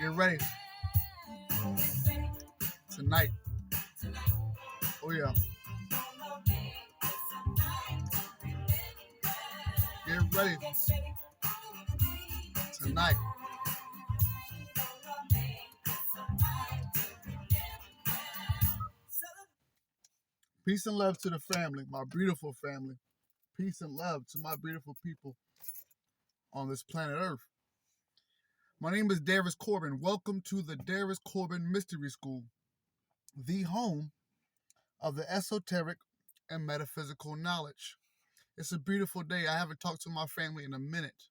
Get ready. Tonight. Oh, yeah. Get ready. Tonight. Peace and love to the family, my beautiful family. Peace and love to my beautiful people on this planet Earth. My name is Darius Corbin. Welcome to the Darius Corbin Mystery School, the home of the esoteric and metaphysical knowledge. It's a beautiful day. I haven't talked to my family in a minute.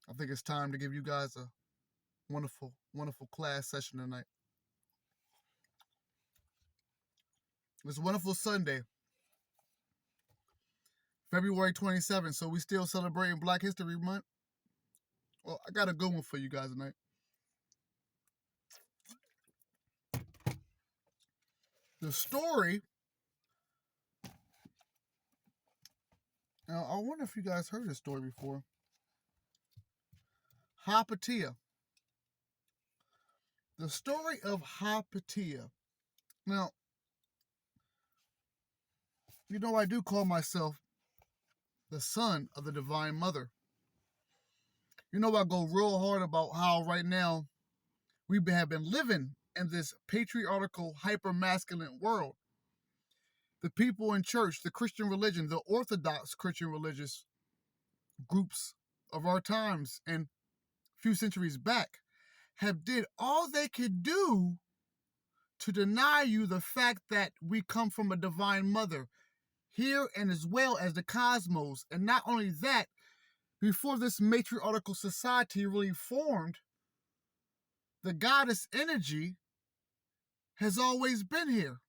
I think it's time to give you guys a wonderful, wonderful class session tonight. It's a wonderful Sunday, February 27th, so we still celebrating Black History Month. Well, I got a good one for you guys tonight. The story, now I wonder if you guys heard this story before. Hypatia. The story of Hypatia. Now, you know I do call myself the son of the Divine Mother. You know I go real hard about how right now we have been living in this patriarchal, hyper-masculine world. The people in church, the Christian religion, the Orthodox Christian religious groups of our times and a few centuries back have did all they could do to deny you the fact that we come from a divine mother here and as well as the cosmos. And not only that, before this matriarchal society really formed, the goddess energy has always been here.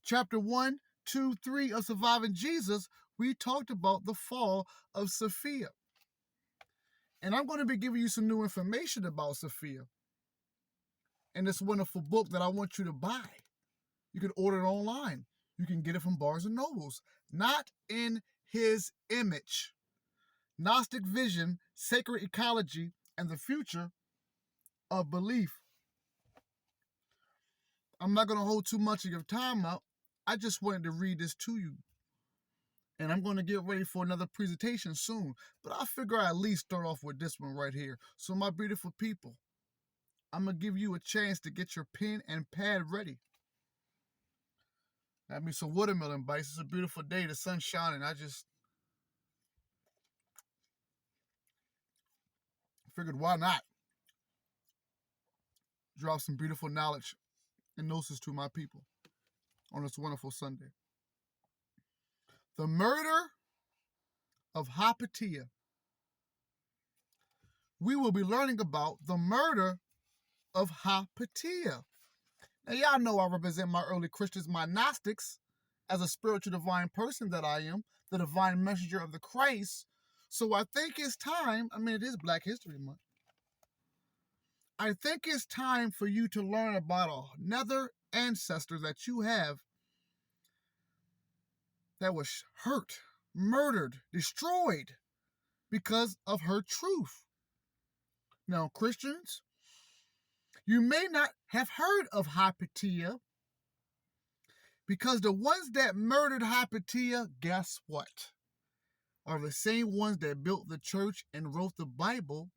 Chapter 1, 2, 3 of Surviving Jesus, we talked about the fall of Sophia. And I'm going to be giving you some new information about Sophia in this wonderful book that I want you to buy. You can order it online. You can get it from Barnes & Nobles. Not in His Image. Gnostic Vision, Sacred Ecology, and the Future of Belief. I'm not going to hold too much of your time up. I just wanted to read this to you. And I'm going to get ready for another presentation soon. But I figure I at least start off with this one right here. So my beautiful people, I'm going to give you a chance to get your pen and pad ready. Got me some watermelon bites. It's a beautiful day. The sun's shining. I just figured why not drop some beautiful knowledge and gnosis to my people on this wonderful Sunday. The murder of Hypatia. We will be learning about the murder of Hypatia. Now, y'all know I represent my early Christians, my Gnostics, as a spiritual divine person that I am, the divine messenger of the Christ. So I think it's time, it is Black History Month. I think it's time for you to learn about another ancestor that you have that was hurt, murdered, destroyed because of her truth. Now, Christians, you may not have heard of Hypatia because the ones that murdered Hypatia, guess what? Are the same ones that built the church and wrote the Bible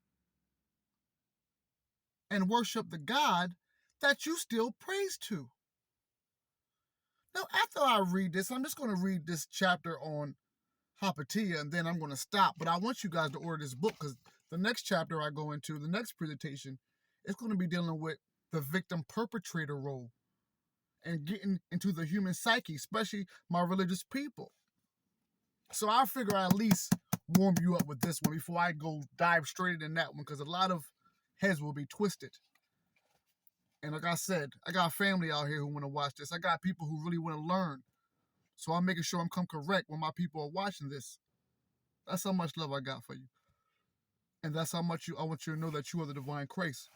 and worship the God that you still praise to. Now, after I read this, I'm just going to read this chapter on Hypatia, and then I'm going to stop. But I want you guys to order this book because the next chapter I go into, the next presentation, it's going to be dealing with the victim-perpetrator role and getting into the human psyche, especially my religious people. So I figure I at least warm you up with this one before I go dive straight in that one because a lot of heads will be twisted. And like I said, I got family out here who want to watch this. I got people who really want to learn. So I'm making sure I'm come correct when my people are watching this. That's how much love I got for you. And that's how much I want you to know that you are the divine Christ.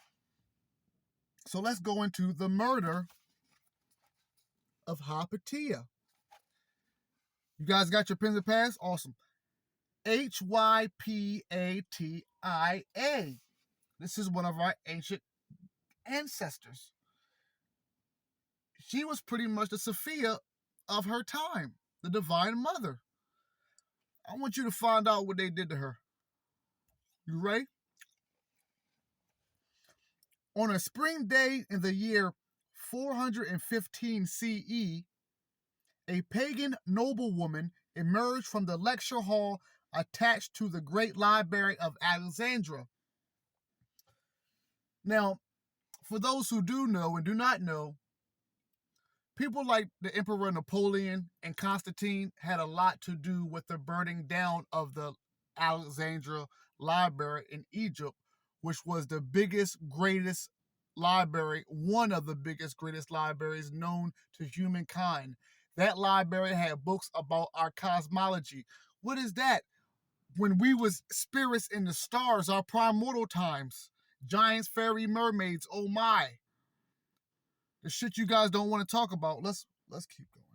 So let's go into the murder of Hypatia. You guys got your pens and pads? Awesome. Hypatia. This is one of our ancient ancestors. She was pretty much the Sophia of her time, the Divine Mother. I want you to find out what they did to her. You ready? On a spring day in the year 415 CE, a pagan noblewoman emerged from the lecture hall attached to the Great Library of Alexandria. Now, for those who do know and do not know, people like the Emperor Napoleon and Constantine had a lot to do with the burning down of the Alexandria Library in Egypt, which was the biggest, greatest library, one of the biggest, greatest libraries known to humankind. That library had books about our cosmology. What is that? When we was spirits in the stars, our primordial times, giants, fairy, mermaids, oh my. The shit you guys don't want to talk about. Let's keep going.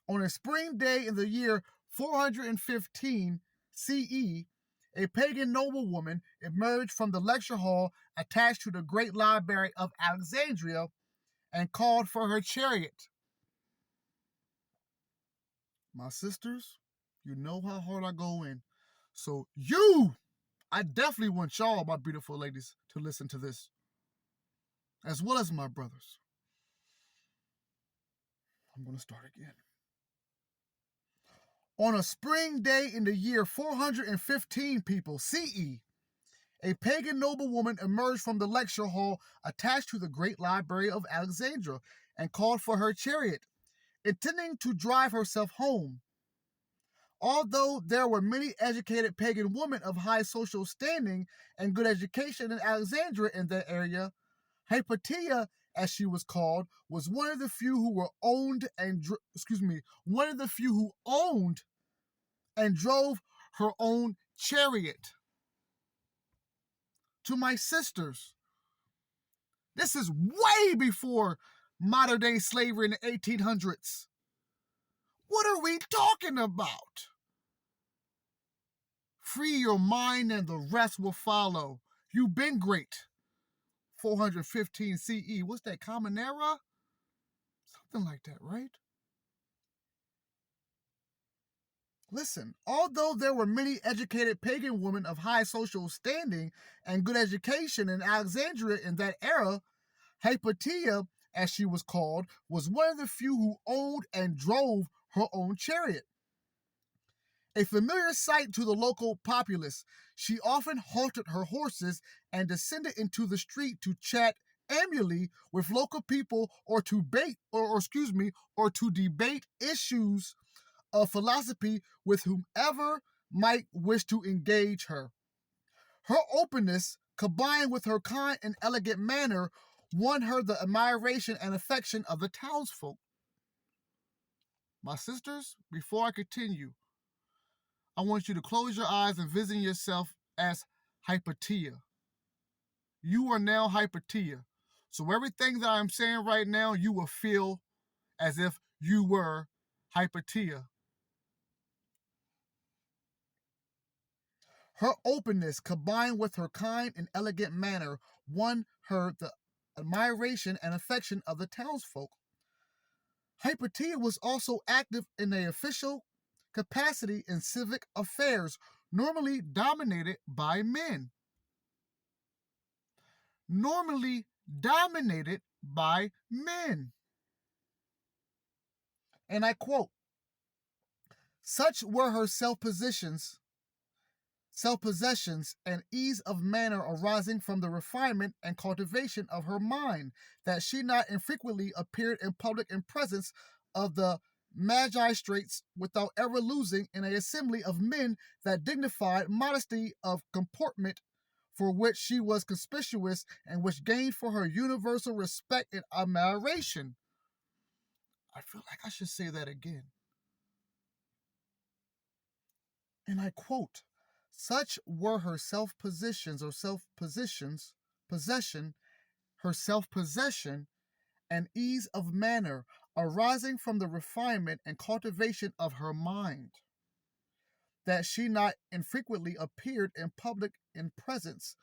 On a spring day in the year 415 CE, a pagan noblewoman emerged from the lecture hall attached to the Great Library of Alexandria and called for her chariot. My sisters, you know how hard I go in. So I definitely want y'all, my beautiful ladies, to listen to this, as well as my brothers. I'm going to start again. On a spring day in the year 415 CE, a pagan noblewoman emerged from the lecture hall attached to the Great Library of Alexandria and called for her chariot, intending to drive herself home. Although there were many educated pagan women of high social standing and good education in Alexandria in that area, Hypatia, as she was called, was one of the few who owned and drove her own chariot. To my sisters, this is way before modern day slavery in the 1800s. What are we talking about? Free your mind and the rest will follow. You've been great. 415 CE. What's that, Common Era? Something like that, right? Listen, although there were many educated pagan women of high social standing and good education in Alexandria in that era, Hypatia, as she was called, was one of the few who owned and drove her own chariot. A familiar sight to the local populace, she often halted her horses and descended into the street to chat amiably with local people or to debate issues of philosophy with whomever might wish to engage her. Her openness, combined with her kind and elegant manner, won her the admiration and affection of the townsfolk. My sisters, before I continue, I want you to close your eyes and vision yourself as Hypatia. You are now Hypatia. So everything that I'm saying right now, you will feel as if you were Hypatia. Her openness, combined with her kind and elegant manner, won her the admiration and affection of the townsfolk. Hypatia was also active in an official capacity in civic affairs, normally dominated by men. And I quote, "Such were her self-possessions and ease of manner arising from the refinement and cultivation of her mind, that she not infrequently appeared in public in presence of the magistrates without ever losing in an assembly of men that dignified modesty of comportment for which she was conspicuous and which gained for her universal respect and admiration." I feel like I should say that again. And I quote, "Such were her self-possession, and ease of manner arising from the refinement and cultivation of her mind, that she not infrequently appeared in public in presence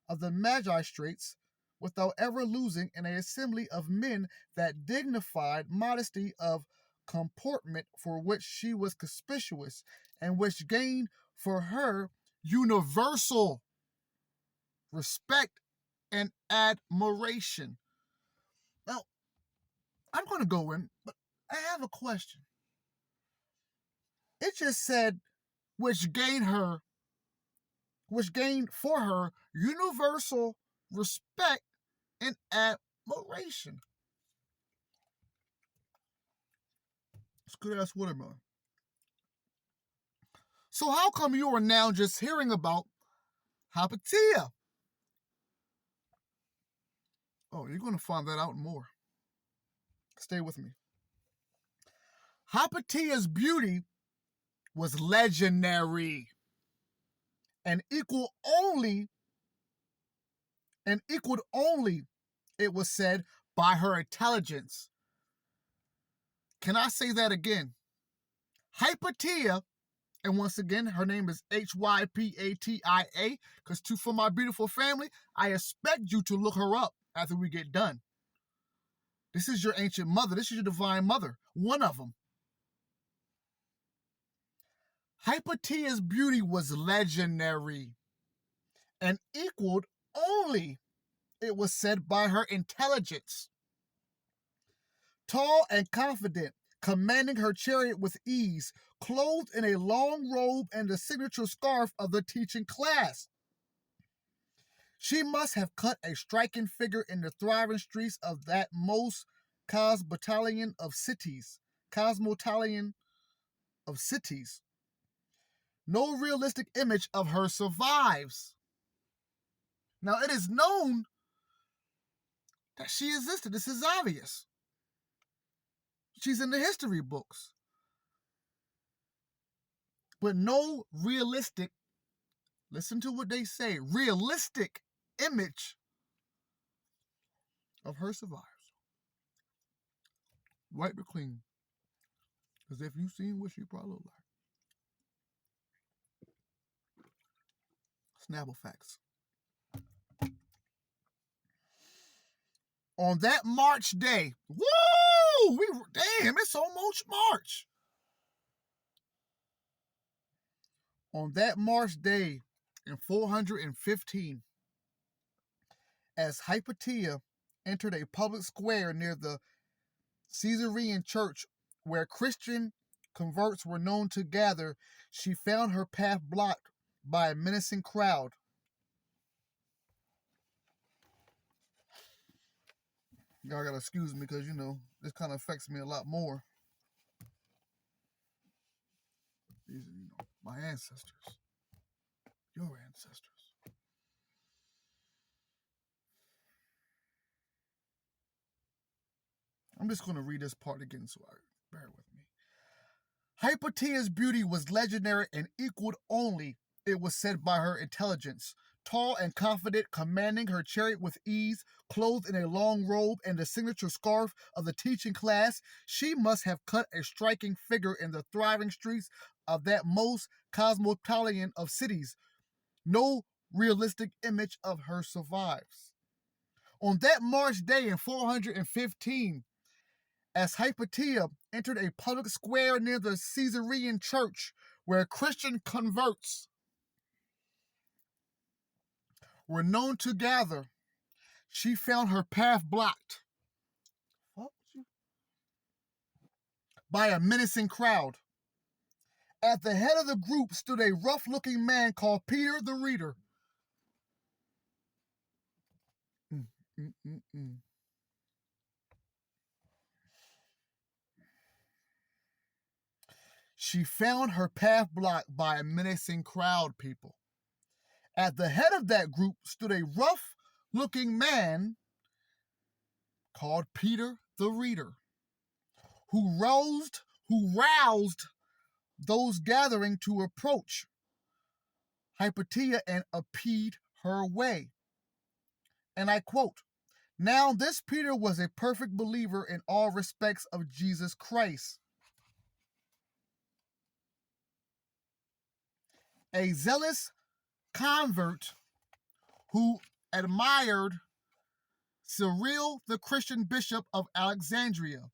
of the magistrates without ever losing in an assembly of men that dignified modesty of comportment for which she was conspicuous, and which gained for her universal respect and admiration. Now, I'm going to go in, but I have a question. It just said, which gained for her universal respect and admiration. It's good ass watermelon. So how come you are now just hearing about Hypatia? Oh, you're going to find that out more. Stay with me. Hypatia's beauty was legendary and equaled only, it was said, by her intelligence. Can I say that again? Hypatia, and once again, her name is Hypatia, because for my beautiful family, I expect you to look her up after we get done. This is your ancient mother. This is your divine mother. One of them. Hypatia's beauty was legendary and equaled only, it was said, by her intelligence. Tall and confident, commanding her chariot with ease, clothed in a long robe and the signature scarf of the teaching class. She must have cut a striking figure in the thriving streets of that most cosmopolitan of cities. No realistic image of her survives. Now, it is known that she existed. This is obvious. She's in the history books. But no realistic, listen to what they say, realistic image of her survives. Wipe her clean. Because if you've seen what she probably looked like. Snapple facts. On that March day, damn, it's almost March. On that March day in 415, as Hypatia entered a public square near the Caesarean church where Christian converts were known to gather, she found her path blocked by a menacing crowd. Y'all gotta excuse me because, this kind of affects me a lot more. These are, my ancestors. Your ancestors. I'm just going to read this part again, so bear with me. Hypatia's beauty was legendary and equaled only, it was said, by her intelligence. Tall and confident, commanding her chariot with ease, clothed in a long robe and the signature scarf of the teaching class, she must have cut a striking figure in the thriving streets of that most cosmopolitan of cities. No realistic image of her survives. On that March day in 415, as Hypatia entered a public square near the Caesarean church where Christian converts were known to gather, she found her path blocked by a menacing crowd. At the head of the group stood a rough-looking man called Peter the Reader. She found her path blocked by a menacing crowd, people. At the head of that group stood a rough-looking man called Peter the Reader, who roused those gathering to approach Hypatia and impede her way. And I quote, "Now this Peter was a perfect believer in all respects of Jesus Christ. a zealous convert who admired Cyril, the Christian bishop of Alexandria.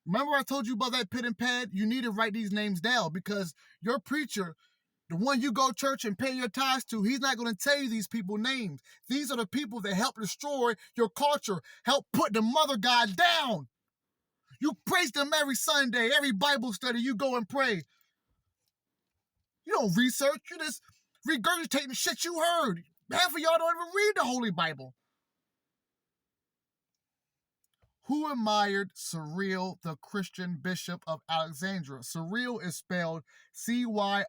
Remember I told you about that pen and pad? You need to write these names down because your preacher, the one you go to church and pay your tithes to, he's not going to tell you these people's names. These are the people that help destroy your culture, help put the mother God down. You praise them every Sunday, every Bible study, you go and pray. You don't research, you just regurgitating shit you heard. Half of y'all don't even read the Holy Bible. Who admired Cyril, the Christian bishop of Alexandria? Cyril is spelled Cyril.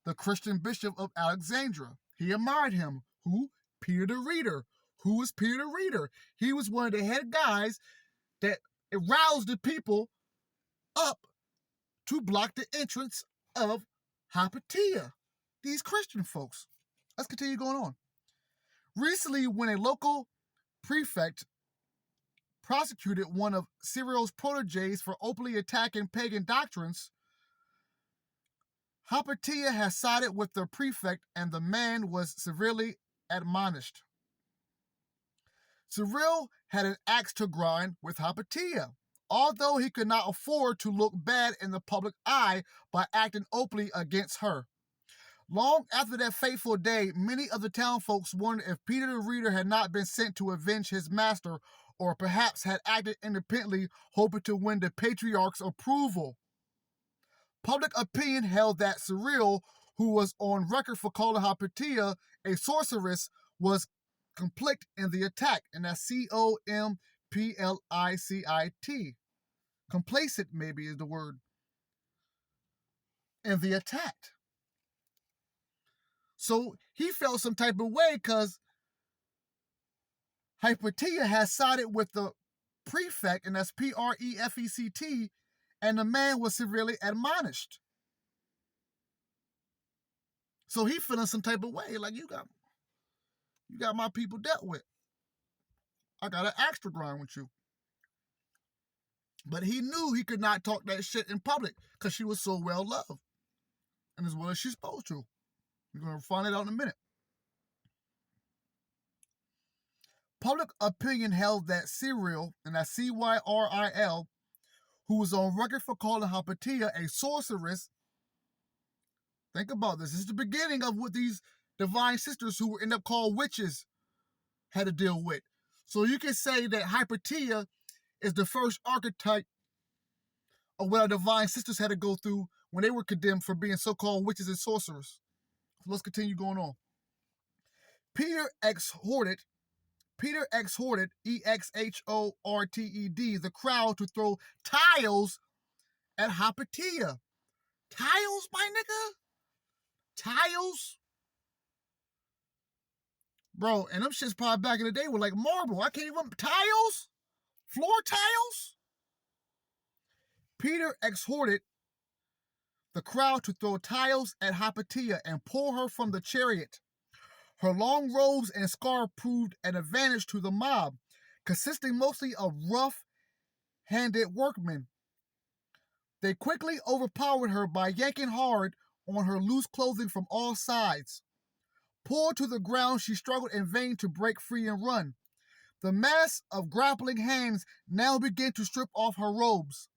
The Christian bishop of Alexandria. He admired him. Who? Peter the Reader. Who was Peter the Reader? He was one of the head guys that aroused the people up to block the entrance of Hypatia. These Christian folks. Let's continue going on. Recently, when a local prefect prosecuted one of Cyril's proteges for openly attacking pagan doctrines, Hypatia has sided with the prefect and the man was severely admonished. Cyril had an axe to grind with Hypatia, although he could not afford to look bad in the public eye by acting openly against her. Long after that fateful day, many of the town folks wondered if Peter the Reader had not been sent to avenge his master, or perhaps had acted independently, hoping to win the patriarch's approval. Public opinion held that Cyril, who was on record for calling Hypatia a sorceress, was complicit in the attack, and that's complicit. Complacent, maybe, is the word. In the attack. So he felt some type of way because Hypatia has sided with the prefect, and that's prefect, and the man was severely admonished. So he feeling some type of way, like you got my people dealt with. I got an axe to grind with you. But he knew he could not talk that shit in public because she was so well loved. And as well as she's supposed to. You're going to find it out in a minute. Public opinion held that Cyril, and that's Cyril, who was on record for calling Hypatia a sorceress. Think about this. This is the beginning of what these divine sisters who were end up called witches had to deal with. So you can say that Hypatia is the first archetype of what our divine sisters had to go through when they were condemned for being so-called witches and sorcerers. So let's continue going on. Peter exhorted, exhorted, the crowd to throw tiles at Hypatia. Tiles, my nigga? Tiles? Bro, and them shits probably back in the day were like marble. I can't even... Tiles? Floor tiles? Peter exhorted the crowd to throw tiles at Hypatia and pull her from the chariot. Her long robes and scarf proved an advantage to the mob, consisting mostly of rough-handed workmen. They quickly overpowered her by yanking hard on her loose clothing from all sides. Pulled to the ground, she struggled in vain to break free and run. The mass of grappling hands now began to strip off her robes.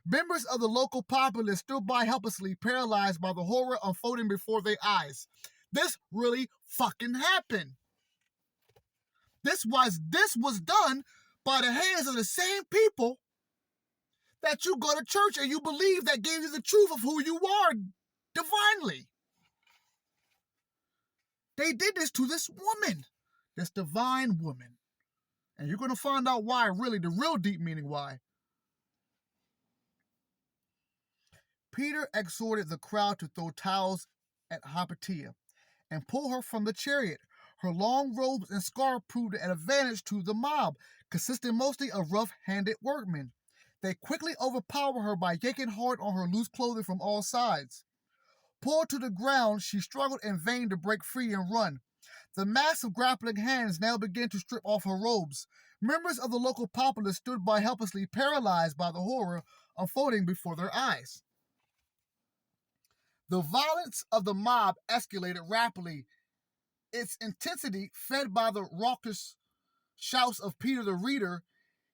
Members of the local populace stood by helplessly, paralyzed by the horror unfolding before their eyes. This really fucking happened. This was done by the hands of the same people that you go to church and you believe that gave you the truth of who you are divinely. They did this to this woman, this divine woman. And you're going to find out why, really, the real deep meaning why. Peter exhorted the crowd to throw tiles at Hypatia and pull her from the chariot. Her long robes and scarf proved an advantage to the mob, consisting mostly of rough-handed workmen. They quickly overpowered her by yanking hard on her loose clothing from all sides. Pulled to the ground, she struggled in vain to break free and run. The mass of grappling hands now began to strip off her robes. Members of the local populace stood by helplessly, paralyzed by the horror unfolding before their eyes. The violence of the mob escalated rapidly, its intensity fed by the raucous shouts of Peter the Reader.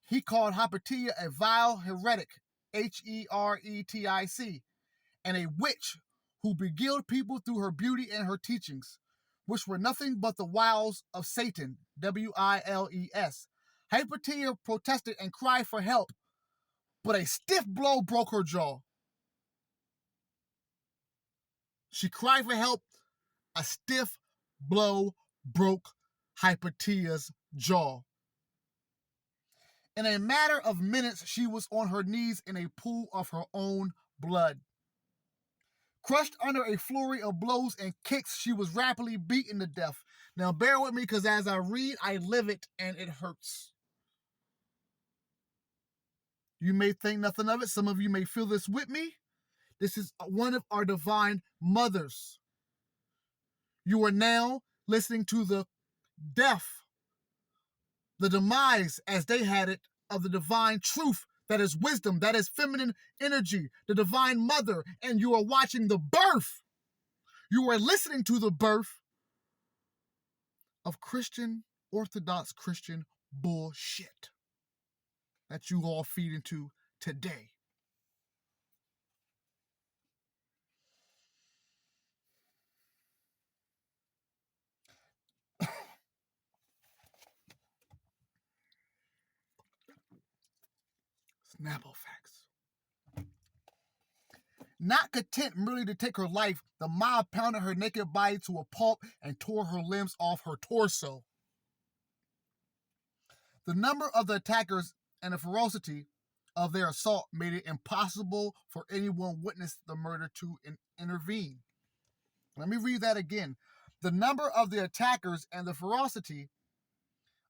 He called Hypatia a vile heretic, Heretic, and a witch who beguiled people through her beauty and her teachings, which were nothing but the wiles of Satan, Wiles. Hypatia protested and cried for help, but a stiff blow broke her jaw. She cried for help. A stiff blow broke Hypatia's jaw. In a matter of minutes, she was on her knees in a pool of her own blood. Crushed under a flurry of blows and kicks, she was rapidly beaten to death. Now, bear with me, because as I read, I live it, and it hurts. You may think nothing of it. Some of you may feel this with me. This is one of our divine mothers. You are now listening to the death, the demise, as they had it, of the divine truth that is wisdom, that is feminine energy, the divine mother, and you are watching the birth. You are listening to the birth of Christian, Orthodox Christian bullshit that you all feed into today. Snapple facts. Not content merely to take her life, the mob pounded her naked body to a pulp and tore her limbs off her torso. The number of the attackers and the ferocity of their assault made it impossible for anyone witnessing the murder to intervene. Let me read that again. The number of the attackers and the ferocity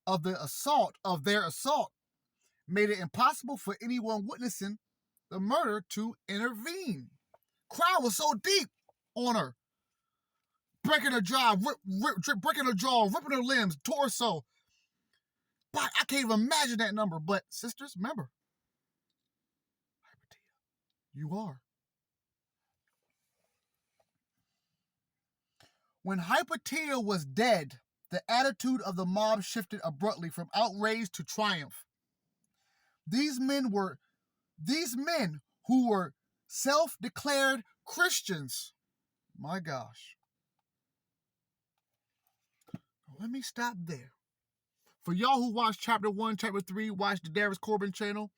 of their assault made it impossible for anyone witnessing the murder to intervene. Crowd was so deep on her, breaking her jaw, ripping her limbs, torso. But I can't even imagine that number. But sisters, remember, Hypatia, you are. When Hypatia was dead, the attitude of the mob shifted abruptly from outrage to triumph. These men who were self-declared Christians. My gosh. Let me stop there. For y'all who watch chapter 1, chapter 3, watch the Darius Corbin channel,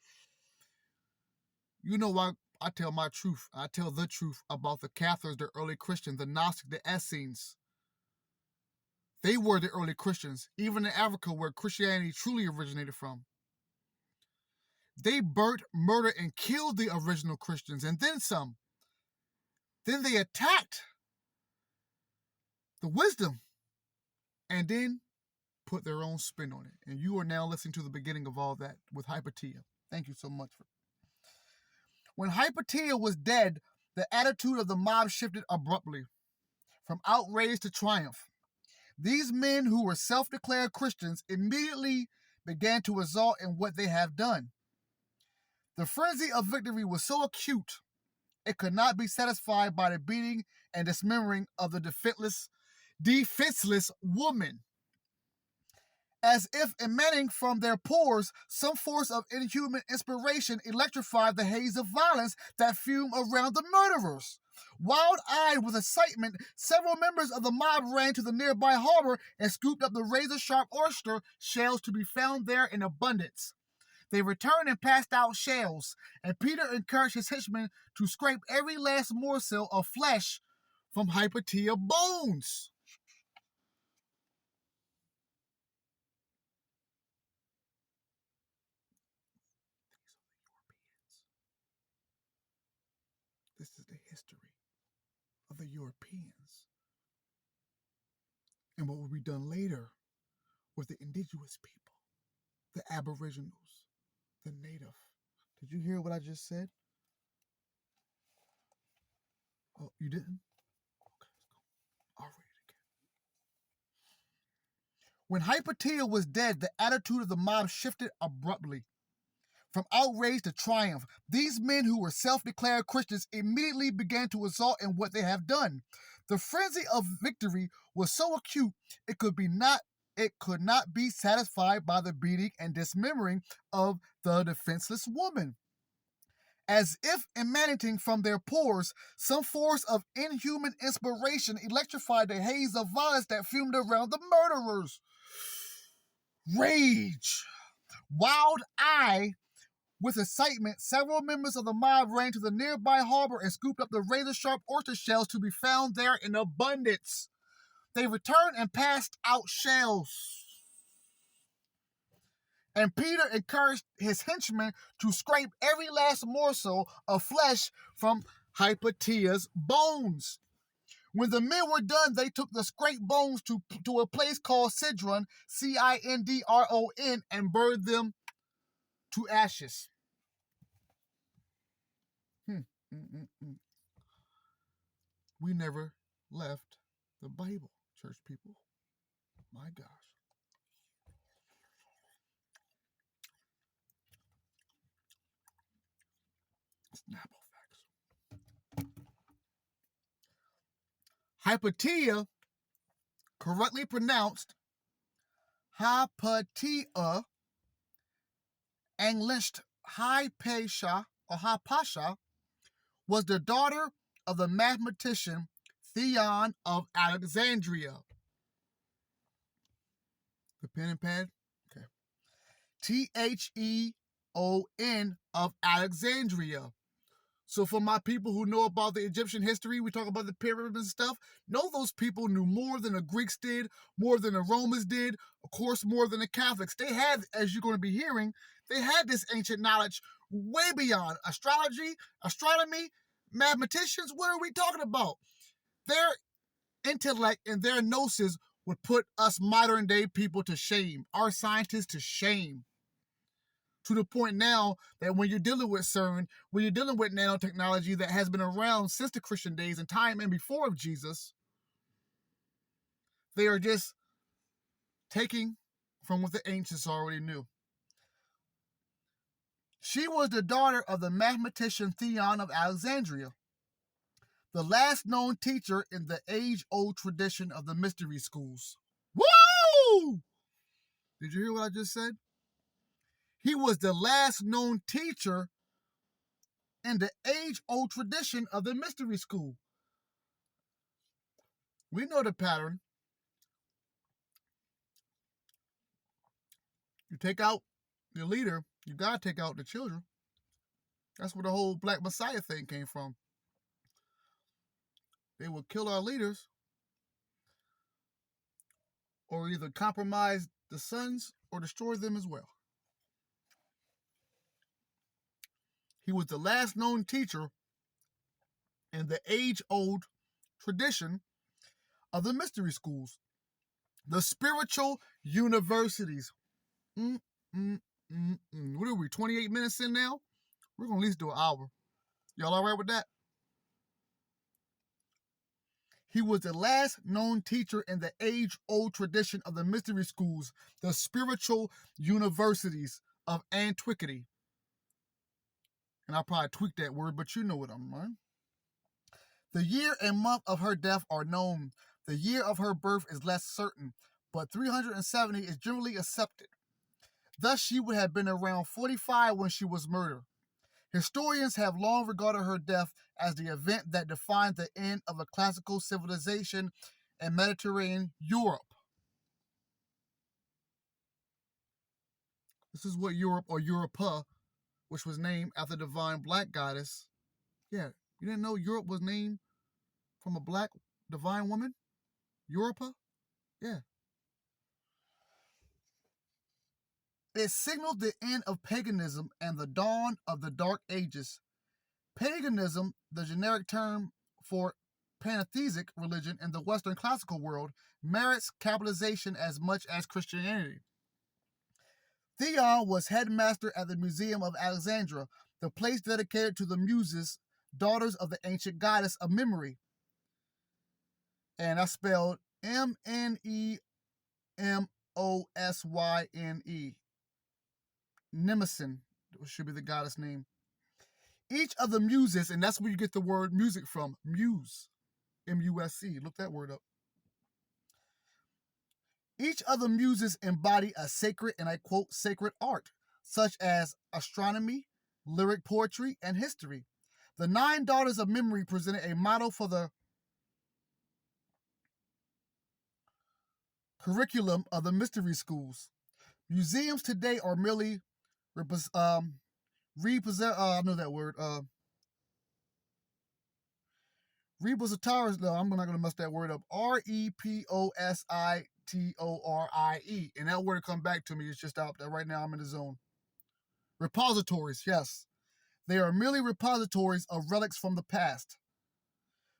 you know why I tell my truth. I tell the truth about the Cathars, the early Christians, the Gnostic, the Essenes. They were the early Christians, even in Africa where Christianity truly originated from. They burnt, murdered, and killed the original Christians, and then some. Then they attacked the wisdom, and then put their own spin on it. And you are now listening to the beginning of all that with Hypatia. Thank you so much. When Hypatia was dead, the attitude of the mob shifted abruptly from outrage to triumph. These men who were self-declared Christians immediately began to exult in what they have done. The frenzy of victory was so acute, it could not be satisfied by the beating and dismembering of the defenseless woman. As if emanating from their pores, some force of inhuman inspiration electrified the haze of violence that fumed around the murderers. Wild-eyed with excitement, several members of the mob ran to the nearby harbor and scooped up the razor-sharp oyster shells to be found there in abundance. They returned and passed out shells, and Peter encouraged his henchmen to scrape every last morsel of flesh from Hypatia bones. This is the history of the Europeans. And what will be done later with the indigenous people, the aboriginals, the native. Did you hear what I just said? Oh, you didn't? Okay, let's go. I'll read it again. When Hypatia was dead, the attitude of the mob shifted abruptly from outrage to triumph. These men who were self-declared Christians immediately began to exult in what they have done. The frenzy of victory was so acute it could not be satisfied by the beating and dismembering of the defenseless woman. As if emanating from their pores, some force of inhuman inspiration electrified the haze of violence that fumed around the murderers. Rage. Wild-eyed with excitement, several members of the mob ran to the nearby harbor and scooped up the razor-sharp oyster shells to be found there in abundance. They returned and passed out shells. And Peter encouraged his henchmen to scrape every last morsel of flesh from Hypatia's bones. When the men were done, they took the scraped bones to a place called Sidron, Cindron, and burned them to ashes. We never left the Bible, church people. My gosh. Snapple facts. Hypatia, correctly pronounced Hypatia, Englished Hypatia or Hypatia, was the daughter of the mathematician Theon of Alexandria. The pen and pad? Okay. Theon of Alexandria. So for my people who know about the Egyptian history, we talk about the pyramids and stuff, know those people knew more than the Greeks did, more than the Romans did, of course, more than the Catholics. They had, as you're going to be hearing, they had this ancient knowledge way beyond astrology, astronomy, mathematicians. What are we talking about? Their intellect and their gnosis would put us modern day people to shame, our scientists to shame. To the point now that when you're dealing with CERN, when you're dealing with nanotechnology that has been around since the Christian days and time and before of Jesus, they are just taking from what the ancients already knew. She was the daughter of the mathematician Theon of Alexandria, the last known teacher in the age-old tradition of the mystery schools. Woo! Did you hear what I just said? He was the last known teacher in the age-old tradition of the mystery school. We know the pattern. You take out the leader, you gotta take out the children. That's where the whole Black Messiah thing came from. They will kill our leaders or either compromise the sons or destroy them as well. He was the last known teacher in the age-old tradition of the mystery schools, the spiritual universities. What are we, 28 minutes in now? We're going to at least do an hour. Y'all all right with that? He was the last known teacher in the age-old tradition of the mystery schools, the spiritual universities of antiquity. And I probably tweaked that word, but you know what I'm saying. The year and month of her death are known. The year of her birth is less certain, but 370 is generally accepted. Thus, she would have been around 45 when she was murdered. Historians have long regarded her death as the event that defined the end of a classical civilization in Mediterranean Europe. This is what Europe, or Europa, which was named after the divine black goddess. Yeah, you didn't know Europe was named from a black divine woman? Europa? Yeah. It signaled the end of paganism and the dawn of the Dark Ages. Paganism, the generic term for pantheistic religion in the Western classical world, merits capitalization as much as Christianity. Theon was headmaster at the Museum of Alexandria, the place dedicated to the Muses, daughters of the ancient goddess of memory. And I spelled Mnemosyne. Mnemosyne, should be the goddess name. Each of the muses, and that's where you get the word music from, muse, M-U-S-E. Look that word up. Each of the muses embody a sacred, and I quote, sacred art, such as astronomy, lyric poetry, and history. The 9 daughters of memory presented a model for the curriculum of the mystery schools. Museums today are merely I know that word. Repositories. No, I'm not going to mess that word up. Repositorie, and that word come back to me. It's just out there right now. I'm in the zone. Repositories. Yes, they are merely repositories of relics from the past.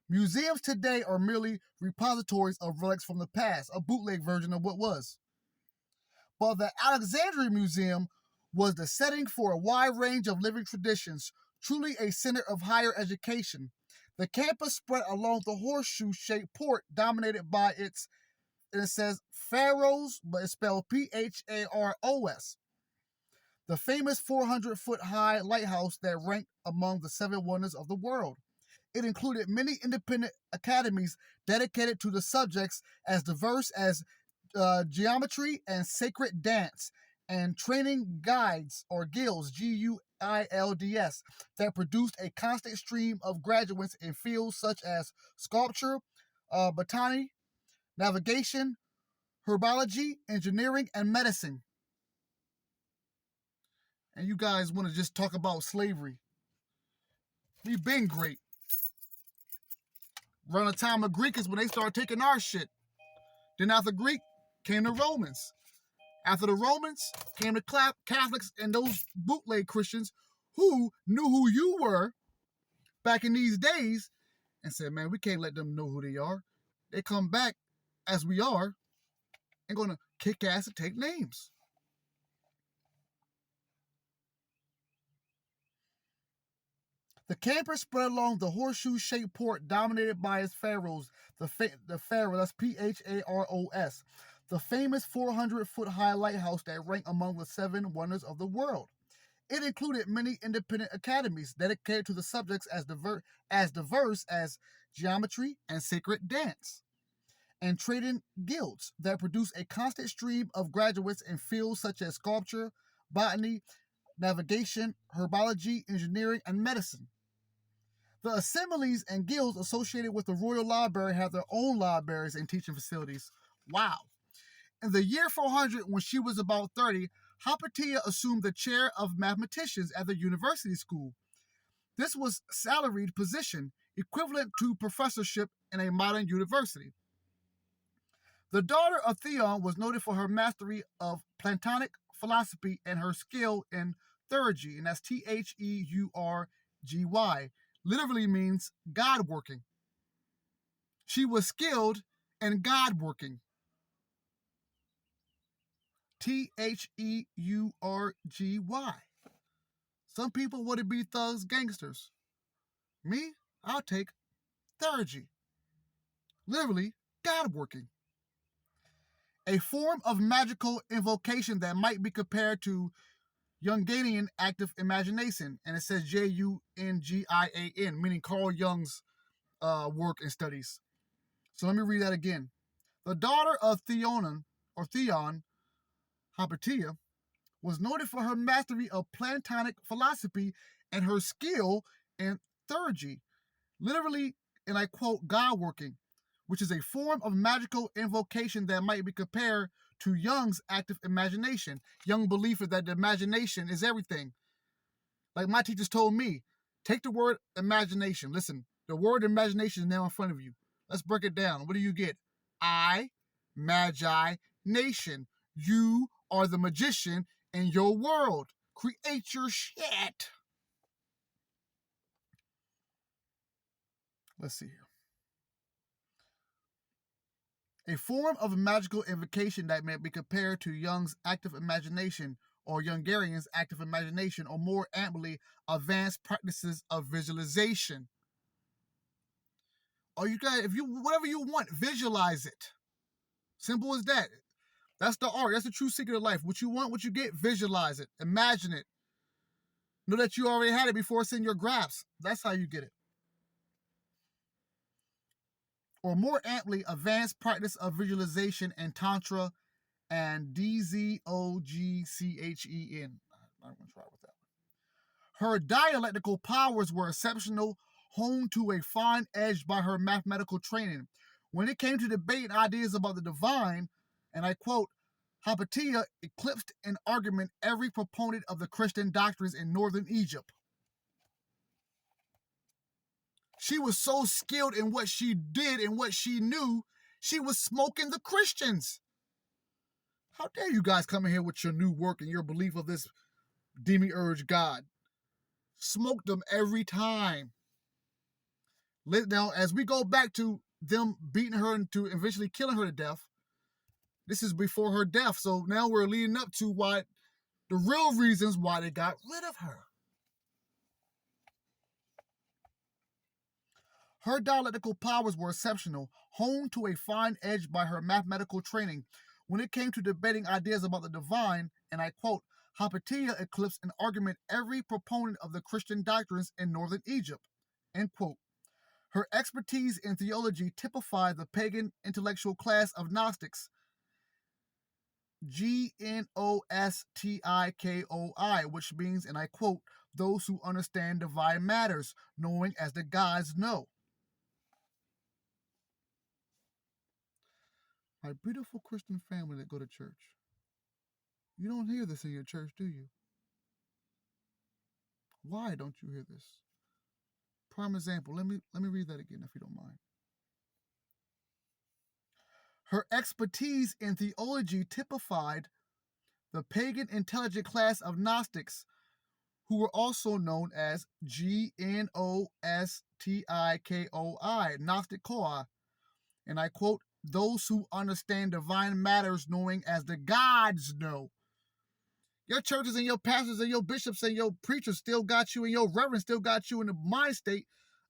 Museums today are merely repositories of relics from the past, a bootleg version of what was. But the Alexandria Museum was the setting for a wide range of living traditions, truly a center of higher education. The campus spread along the horseshoe-shaped port dominated by its, and it says Pharaohs, but it's spelled P-H-A-R-O-S. The famous 400-foot-high lighthouse that ranked among the 7 wonders of the world. It included many independent academies dedicated to the subjects as diverse as geometry and sacred dance, and training guides or guilds, G-U-I-L-D-S, that produced a constant stream of graduates in fields such as sculpture, botany, navigation, herbology, engineering, and medicine. And you guys want to just talk about slavery. We've been great. Around the time of Greek is when they started taking our shit. Then after Greek came the Romans. After the Romans came the Catholics and those bootleg Christians who knew who you were back in these days and said, man, we can't let them know who they are. They come back as we are and going to kick ass and take names. The campus spread along the horseshoe-shaped port dominated by its pharaohs. The pharaoh, that's P-H-A-R-O-S. The famous 400-foot-high lighthouse that ranked among the 7 wonders of the world. It included many independent academies dedicated to the subjects as diverse as geometry and sacred dance, and trading guilds that produced a constant stream of graduates in fields such as sculpture, botany, navigation, herbology, engineering, and medicine. The assemblies and guilds associated with the Royal Library have their own libraries and teaching facilities. Wow. In the year 400, when she was about 30, Hypatia assumed the chair of mathematicians at the university school. This was a salaried position, equivalent to professorship in a modern university. The daughter of Theon was noted for her mastery of Platonic philosophy and her skill in theurgy, and that's Theurgy, literally means God working. She was skilled in God working. Theurgy. Some people want to be thugs, gangsters. Me, I'll take theurgy. Literally, God working. A form of magical invocation that might be compared to Jungian active imagination, and it says Jungian, meaning Carl Jung's work and studies. So let me read that again. The daughter of Theon, Hypatia, was noted for her mastery of Platonic philosophy and her skill in theurgy, literally, and I quote, God working, which is a form of magical invocation that might be compared to Jung's active imagination. Jung believed that the imagination is everything. Like my teachers told me, take the word imagination. Listen, the word imagination is now in front of you. Let's break it down. What do you get? Magi, nation. You are the magician in your world. Create your shit. Let's see here. A form of magical invocation that may be compared to Jung's active imagination or Jungarian's active imagination, or more amply, advanced practices of visualization. Or you guys, whatever you want, visualize it. Simple as that. That's the art. That's the true secret of life. What you want, what you get, visualize it. Imagine it. Know that you already had it before it's in your grasp. That's how you get it. Or more amply, advanced practice of visualization and Tantra and DZOGCHEN. I'm going to try with that. Her dialectical powers were exceptional, honed to a fine edge by her mathematical training. When it came to debating ideas about the divine, and I quote, Hypatia eclipsed in argument every proponent of the Christian doctrines in northern Egypt. She was so skilled in what she did and what she knew, she was smoking the Christians. How dare you guys come in here with your new work and your belief of this demiurge God? Smoked them every time. Now, as we go back to them beating her into eventually killing her to death, this is before her death. So now we're leading up to the real reasons why they got rid of her. Her dialectical powers were exceptional, honed to a fine edge by her mathematical training. When it came to debating ideas about the divine, and I quote, Hypatia eclipsed in argument every proponent of the Christian doctrines in northern Egypt, end quote. Her expertise in theology typified the pagan intellectual class of Gnostics, Gnostikoi, which means, and I quote, those who understand divine matters, knowing as the gods know. My beautiful Christian family that go to church. You don't hear this in your church, do you? Why don't you hear this? Prime example, let me read that again if you don't mind. Her expertise in theology typified the pagan intelligent class of Gnostics, who were also known as Gnostikoi, Gnostikoi, and I quote, those who understand divine matters knowing as the gods know. Your churches and your pastors and your bishops and your preachers still got you, and your reverends still got you in the mind state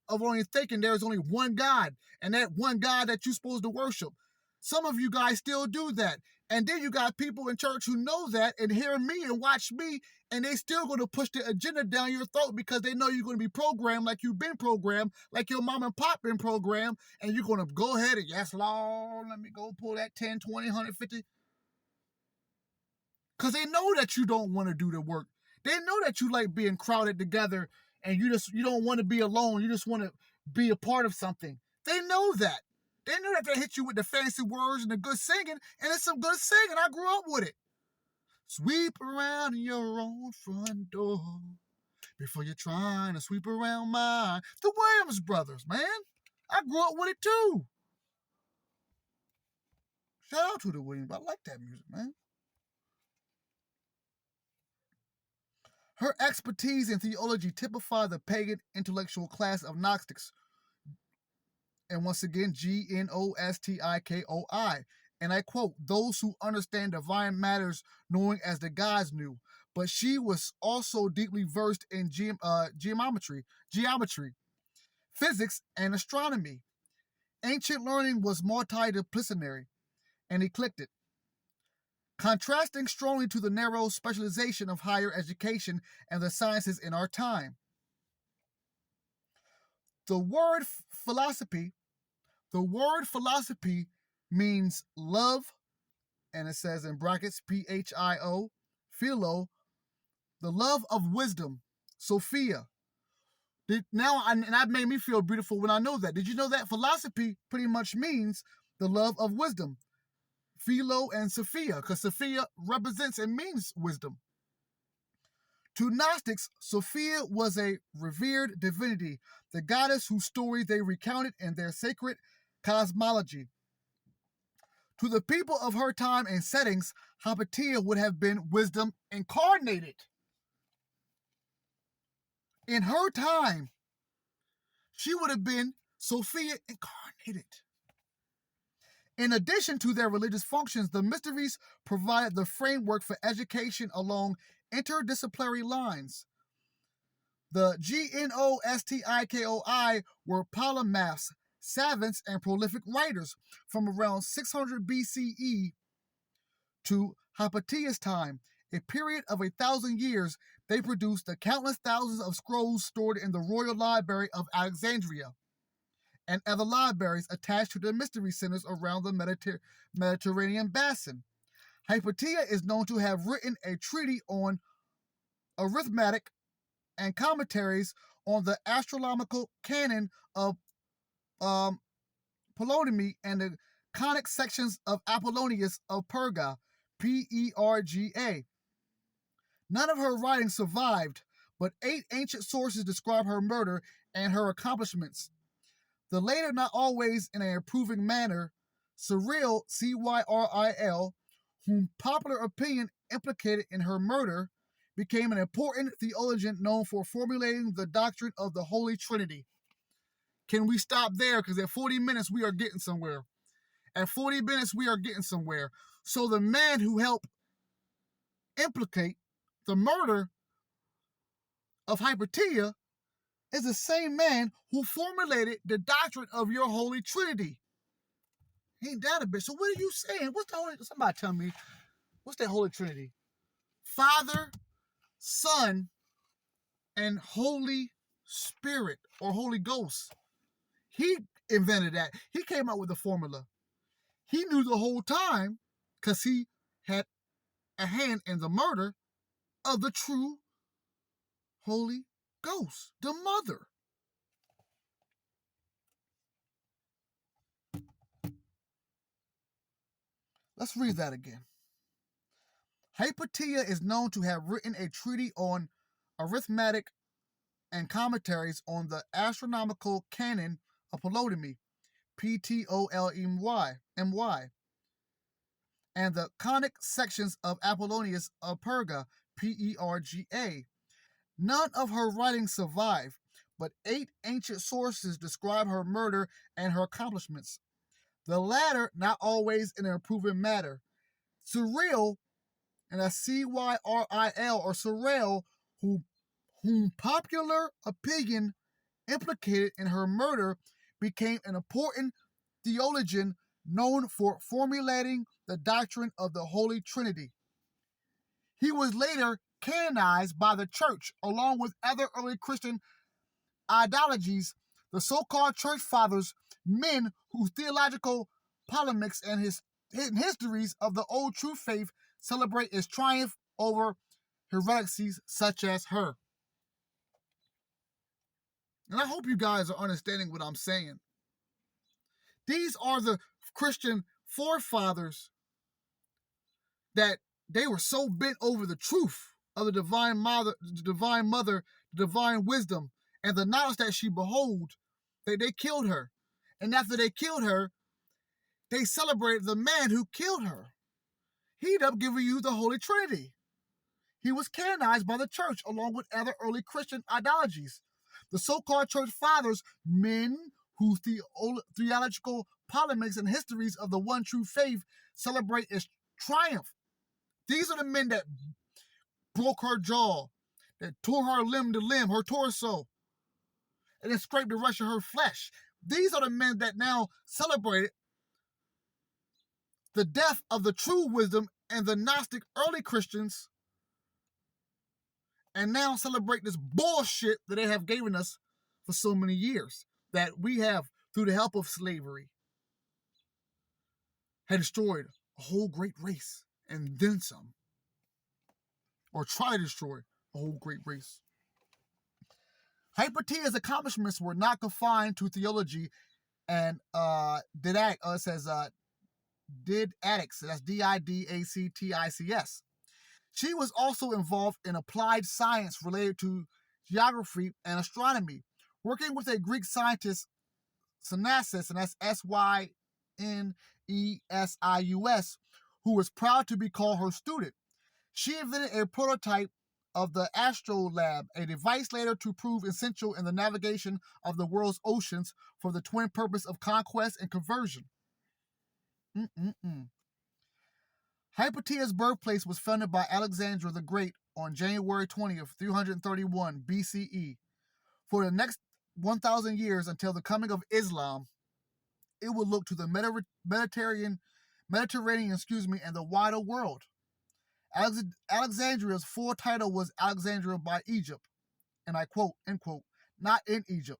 of only thinking there is only one God, and that one God that you're supposed to worship. Some of you guys still do that. And then you got people in church who know that and hear me and watch me, and they still going to push the agenda down your throat because they know you're going to be programmed like you've been programmed, like your mom and pop been programmed, and you're going to go ahead and, yes, Lord, let me go pull that 10, 20, 150. Because they know that you don't want to do the work. They know that you like being crowded together and you don't want to be alone. You just want to be a part of something. They know that. They know that they hit you with the fancy words and the good singing, and it's some good singing. I grew up with it. Sweep around your own front door before you're trying to sweep around mine. The Williams Brothers, man. I grew up with it too. Shout out to the Williams. I like that music, man. Her expertise in theology typified the pagan intellectual class of Gnostics. And once again, Gnostikoi. And I quote, those who understand divine matters knowing as the gods knew. But she was also deeply versed in geometry, physics, and astronomy. Ancient learning was multidisciplinary and eclectic, contrasting strongly to the narrow specialization of higher education and the sciences in our time. The word philosophy means love, and it says in brackets, Phio, philo, the love of wisdom, Sophia. And that made me feel beautiful when I know that. Did you know that philosophy pretty much means the love of wisdom? Philo and Sophia, because Sophia represents and means wisdom. To Gnostics, Sophia was a revered divinity, the goddess whose story they recounted in their sacred cosmology. To the people of her time and settings, Hypatia would have been wisdom incarnated. In her time, she would have been Sophia incarnated. In addition to their religious functions, the mysteries provided the framework for education along interdisciplinary lines. The Gnostikoi were polymaths, savants, and prolific writers from around 600 BCE to Hypatia's time, a period of 1,000 years they produced the countless thousands of scrolls stored in the Royal Library of Alexandria and other libraries attached to the mystery centers around the Mediterranean basin. Hypatia is known to have written a treatise on arithmetic and commentaries on the astronomical canon of Ptolemy and the conic sections of Apollonius of Perga, Perga. None of her writings survived, but 8 ancient sources describe her murder and her accomplishments. The later, not always in an approving manner, Cyril, Cyril, whom popular opinion implicated in her murder, became an important theologian known for formulating the doctrine of the Holy Trinity. Can we stop there? Because at 40 minutes, we are getting somewhere. At 40 minutes, we are getting somewhere. So the man who helped implicate the murder of Hypatia is the same man who formulated the doctrine of your Holy Trinity. Ain't that a bitch? So what are you saying? What's the Holy? Somebody tell me. What's that Holy Trinity? Father, Son, and Holy Spirit or Holy Ghost. He invented that. He came up with the formula. He knew the whole time because he had a hand in the murder of the true Holy Ghost, the mother. Let's read that again. Hypatia is known to have written a treatise on arithmetic and commentaries on the astronomical canon of Ptolemy, Ptolemy, and the conic sections of Apollonius of Perga, Perga. None of her writings survive, but 8 ancient sources describe her murder and her accomplishments. The latter not always in an approving manner. Cyril, and that's Cyril or Cyril, whom popular opinion implicated in her murder, became an important theologian known for formulating the doctrine of the Holy Trinity. He was later canonized by the Church along with other early Christian ideologies. The so-called Church Fathers, men whose theological polemics and histories of the old true faith celebrate its triumph over heresies such as her. And I hope you guys are understanding what I'm saying. These are the Christian forefathers that they were so bent over the truth of the divine mother, the divine wisdom, and the knowledge that she behold, that they killed her. And after they killed her, they celebrated the man who killed her. He ended up giving you the Holy Trinity. He was canonized by the church along with other early Christian ideologies. The so-called church fathers, men whose theological polemics and histories of the one true faith celebrate its triumph. These are the men that broke her jaw, that tore her limb to limb, her torso, and then scraped the rest of her flesh. These are the men that now celebrated the death of the true wisdom and the Gnostic early Christians, and now celebrate this bullshit that they have given us for so many years, that we have, through the help of slavery, had destroyed a whole great race, and then some. Or try to destroy a whole great race. Hypatia's accomplishments were not confined to theology and didactics. It says didactics. That's Didactics. She was also involved in applied science related to geography and astronomy, working with a Greek scientist, Synesis, and that's Synesius, who was proud to be called her student. She invented a prototype of the astrolabe, a device later to prove essential in the navigation of the world's oceans for the twin purpose of conquest and conversion. Hypatia's birthplace was founded by Alexander the Great on January 20th, 331 BCE. For the next 1,000 years until the coming of Islam, it would look to the Mediterranean, and the wider world. Alexandria's full title was Alexandria by Egypt, and I quote, end quote, not in Egypt.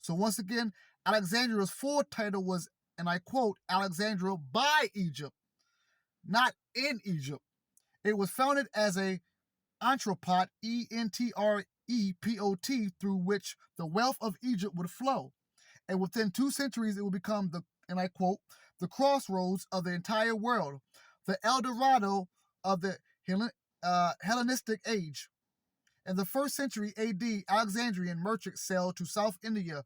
So once again, Alexandria's full title was, and I quote, Alexandria by Egypt, not in Egypt. It was founded as a entrepot, entrepot, through which the wealth of Egypt would flow. And within 2 centuries, it would become the, and I quote, the crossroads of the entire world, the El Dorado of the Hellenistic age. In the 1st century AD, Alexandrian merchants sailed to South India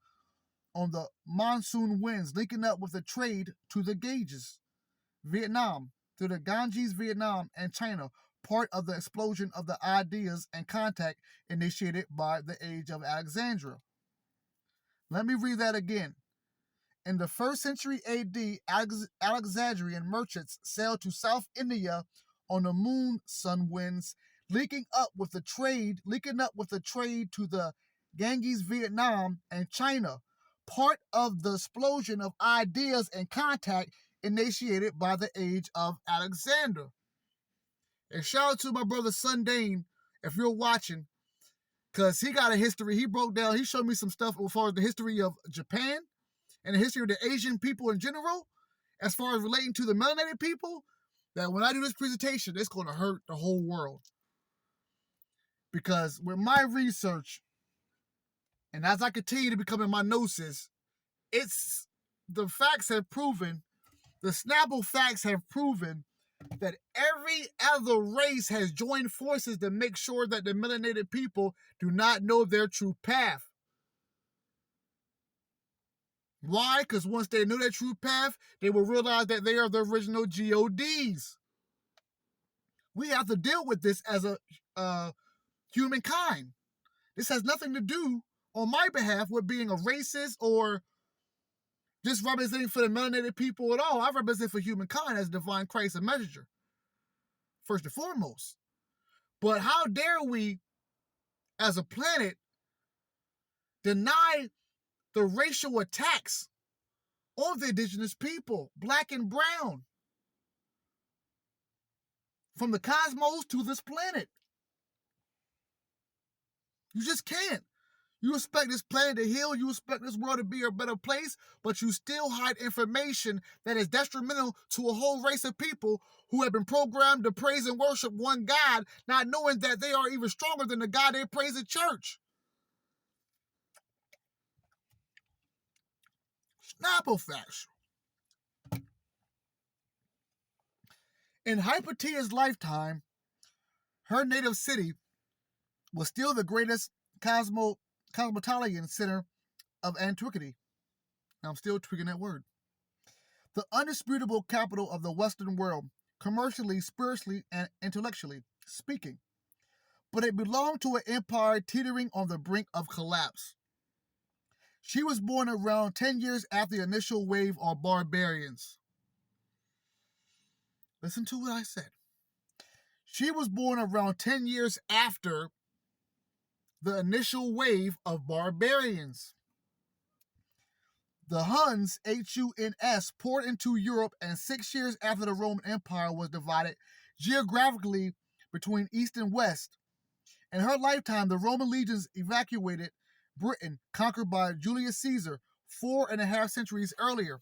on the monsoon winds, linking up with the trade to the Ganges, Vietnam, to the Ganges, Vietnam, and China, part of the explosion of the ideas and contact initiated by the age of Alexandria. Let me read that again. In the 1st century AD, Alexandrian merchants sailed to South India on the sun winds, linking up with the trade to the Ganges, Vietnam, and China, part of the explosion of ideas and contact initiated by the age of Alexander. And shout out to my brother Sundane, if you're watching, because he got a history. He broke down, he showed me some stuff as far as the history of Japan and the history of the Asian people in general, as far as relating to the melanated people, that when I do this presentation, it's going to hurt the whole world. Because with my research, and as I continue to become in my gnosis, the facts have proven, the Snapple facts have proven that every other race has joined forces to make sure that the melanated people do not know their true path. Why? Because once they know their true path, they will realize that they are the original GODs. We have to deal with this as a humankind. This has nothing to do, on my behalf, with being a racist or just representing for the melanated people at all. I represent for humankind as divine Christ and messenger, first and foremost. But how dare we, as a planet, deny the racial attacks on the indigenous people, black and brown, from the cosmos to this planet? You just can't. You expect this planet to heal, you expect this world to be a better place, but you still hide information that is detrimental to a whole race of people who have been programmed to praise and worship one God, not knowing that they are even stronger than the God they praise in church. Snapple facts. In Hypatia's lifetime, her native city was still the greatest cosmopolitan center of antiquity. I'm still tweaking that word. The undisputable capital of the Western world, commercially, spiritually, and intellectually speaking. But it belonged to an empire teetering on the brink of collapse. She was born around 10 years after the initial wave of barbarians. Listen to what I said. She was born around 10 years after the initial wave of barbarians. The Huns, Huns, poured into Europe, and 6 years after the Roman Empire was divided geographically between East and West. In her lifetime, the Roman legions evacuated Britain, conquered by Julius Caesar 4.5 centuries earlier,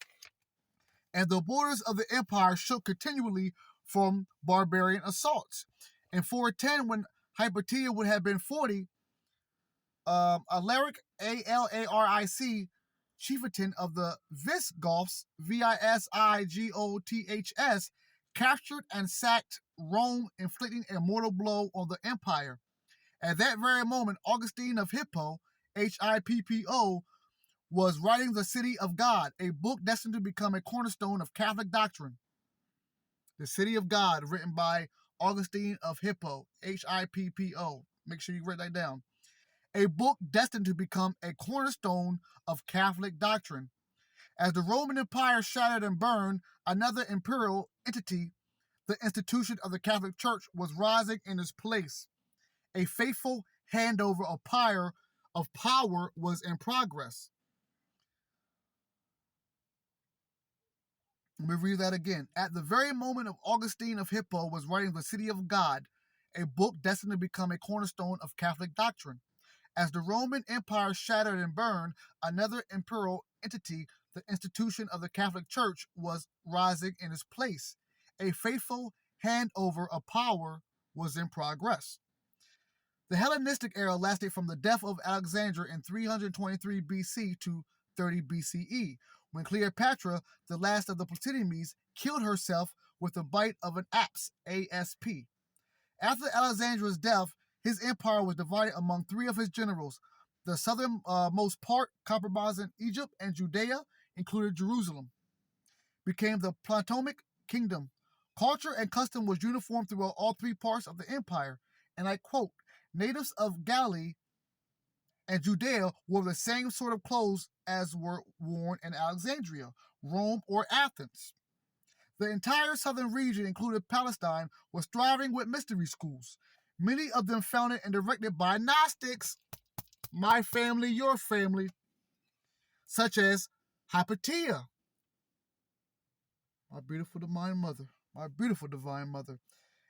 and the borders of the empire shook continually from barbarian assaults. In 410, when Hypatia would have been 40, Alaric, Alaric, chieftain of the Visigoths, Visigoths, captured and sacked Rome, inflicting a mortal blow on the empire. At that very moment, Augustine of Hippo, Hippo, was writing The City of God, a book destined to become a cornerstone of Catholic doctrine. The City of God, written by Augustine of Hippo, Hippo. Make sure you write that down. A book destined to become a cornerstone of Catholic doctrine. As the Roman Empire shattered and burned, another imperial entity, the institution of the Catholic Church, was rising in its place. A faithful handover of power was in progress. Let me read that again. At the very moment of Augustine of Hippo was writing The City of God, a book destined to become a cornerstone of Catholic doctrine. As the Roman Empire shattered and burned, another imperial entity, the institution of the Catholic Church, was rising in its place. A faithful handover of power was in progress. The Hellenistic era lasted from the death of Alexander in 323 BC to 30 BCE, when Cleopatra, the last of the Ptolemies, killed herself with the bite of an asp. After Alexander's death, his empire was divided among three of his generals. The southernmost part, comprising Egypt and Judea, included Jerusalem, became the Ptolemaic kingdom. Culture and custom was uniform throughout all three parts of the empire, and I quote, natives of Galilee and Judea wore the same sort of clothes as were worn in Alexandria, Rome, or Athens. The entire southern region, including Palestine, was thriving with mystery schools, many of them founded and directed by Gnostics, my family, your family, such as Hypatia, my beautiful divine mother, my beautiful divine mother.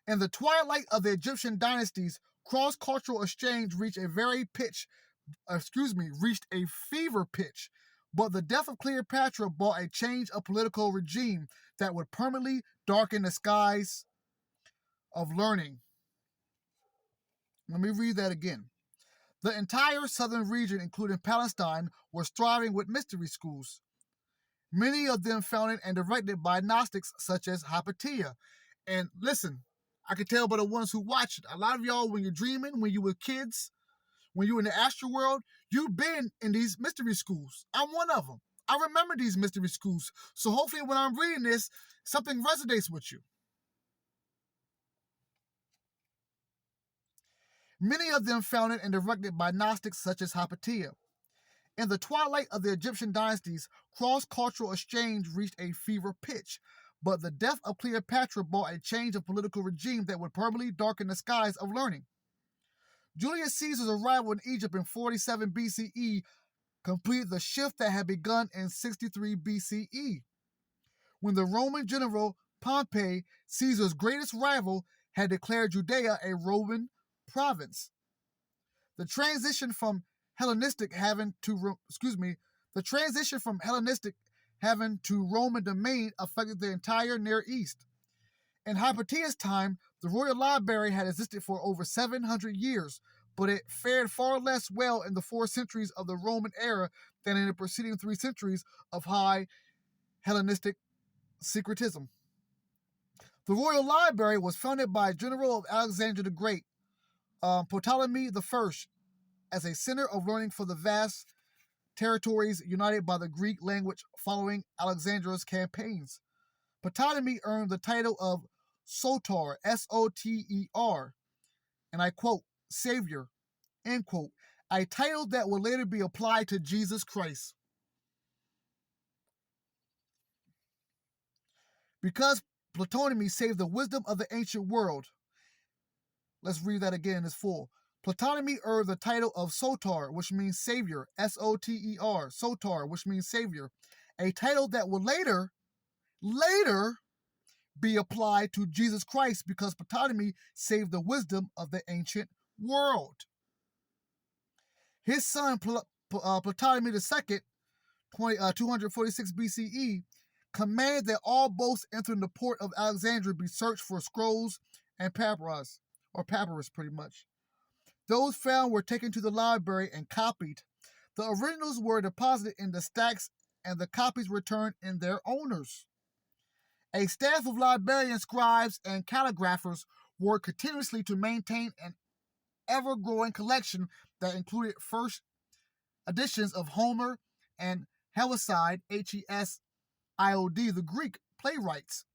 In the twilight of the Egyptian dynasties, cross-cultural exchange reached a fever pitch. But the death of Cleopatra brought a change of political regime that would permanently darken the skies of learning. Let me read that again. The entire southern region, including Palestine, was thriving with mystery schools, many of them founded and directed by Gnostics such as Hypatia. And listen, I can tell by the ones who watch it, a lot of y'all, when you're dreaming, when you were kids, when you were in the astral world, you've been in these mystery schools. I'm one of them. I remember these mystery schools. So hopefully when I'm reading this, something resonates with you. Many of them founded and directed by Gnostics such as Hypatia. In the twilight of the Egyptian dynasties, cross-cultural exchange reached a fever pitch. But the death of Cleopatra brought a change of political regime that would permanently darken the skies of learning. Julius Caesar's arrival in Egypt in 47 BCE completed the shift that had begun in 63 BCE, when the Roman general Pompey, Caesar's greatest rival, had declared Judea a Roman province. The transition from Hellenistic having to Roman domain affected the entire Near East. In Hypatia's time, the royal library had existed for over 700 years, but it fared far less well in the 4 centuries of the Roman era than in the preceding 3 centuries of high Hellenistic syncretism. The royal library was founded by a general of Alexander the Great, Ptolemy I, as a center of learning for the vast territories united by the Greek language following Alexander's campaigns. Ptolemy earned the title of Soter, Soter, and I quote, Savior, end quote, a title that will later be applied to Jesus Christ. Because Ptolemy saved the wisdom of the ancient world. Let's read that again in its full. Ptolemy earned the title of Soter, which means Savior, Soter, Soter, which means Savior, a title that will later be applied to Jesus Christ because Ptolemy saved the wisdom of the ancient world. His son, Ptolemy II, 246 BCE, commanded that all boats entering the port of Alexandria be searched for scrolls and papyrus, pretty much. Those found were taken to the library and copied. The originals were deposited in the stacks and the copies returned in their owners. A staff of librarians, scribes, and calligraphers worked continuously to maintain an ever-growing collection that included first editions of Homer and Hesiod, Hesiod, the Greek playwrights,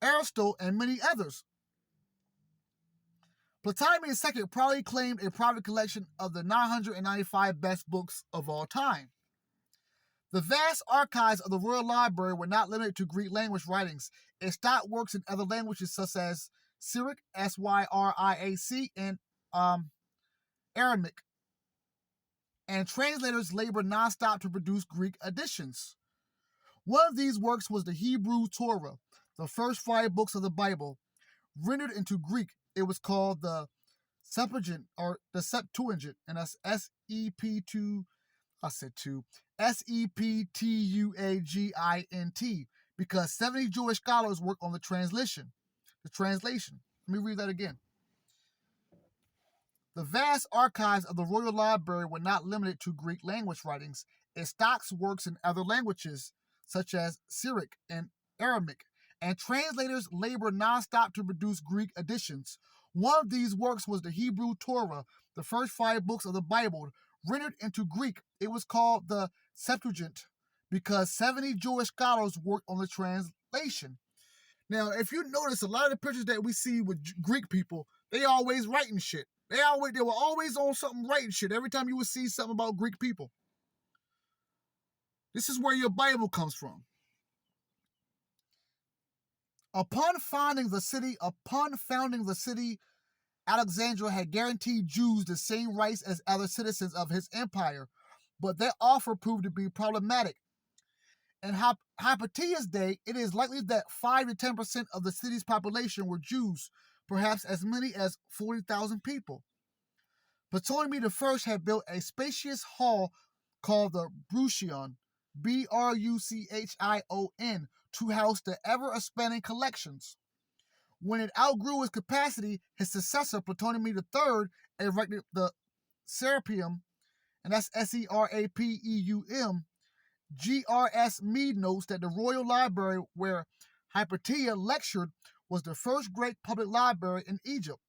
Aristotle, and many others. Ptolemy II probably claimed a private collection of the 995 best books of all time. The vast archives of the Royal Library were not limited to Greek language writings. It stocked works in other languages such as Syriac, Syriac, and Aramaic. And translators labored nonstop to produce Greek editions. One of these works was the Hebrew Torah, the first 5 books of the Bible. Rendered into Greek, it was called the Septuagint, and that's S-E-P-2, I said two, Septuagint, because 70 Jewish scholars worked on the translation. Let me read that again. The vast archives of the Royal Library were not limited to Greek language writings. It stocks works in other languages, such as Syriac and Aramaic, and translators labored nonstop to produce Greek editions. One of these works was the Hebrew Torah, the first 5 books of the Bible. Rendered into Greek, it was called the Septuagint, because 70 Jewish scholars worked on the translation. Now, if you notice, a lot of the pictures that we see with Greek people, they always writing shit. They were always on something writing shit every time you would see something about Greek people. This is where your Bible comes from. Upon founding the city, Alexander had guaranteed Jews the same rights as other citizens of his empire, but that offer proved to be problematic. In Hypatia's day, it is likely that 5 to 10% of the city's population were Jews, perhaps as many as 40,000 people. Ptolemy I had built a spacious hall called the Bruchion, Bruchion, to house the ever-expanding collections. When it outgrew its capacity, his successor, Ptolemy III, erected the Serapeum, and that's Serapeum. G.R.S. Mead notes that the Royal Library, where Hypatia lectured, was the first great public library in Egypt,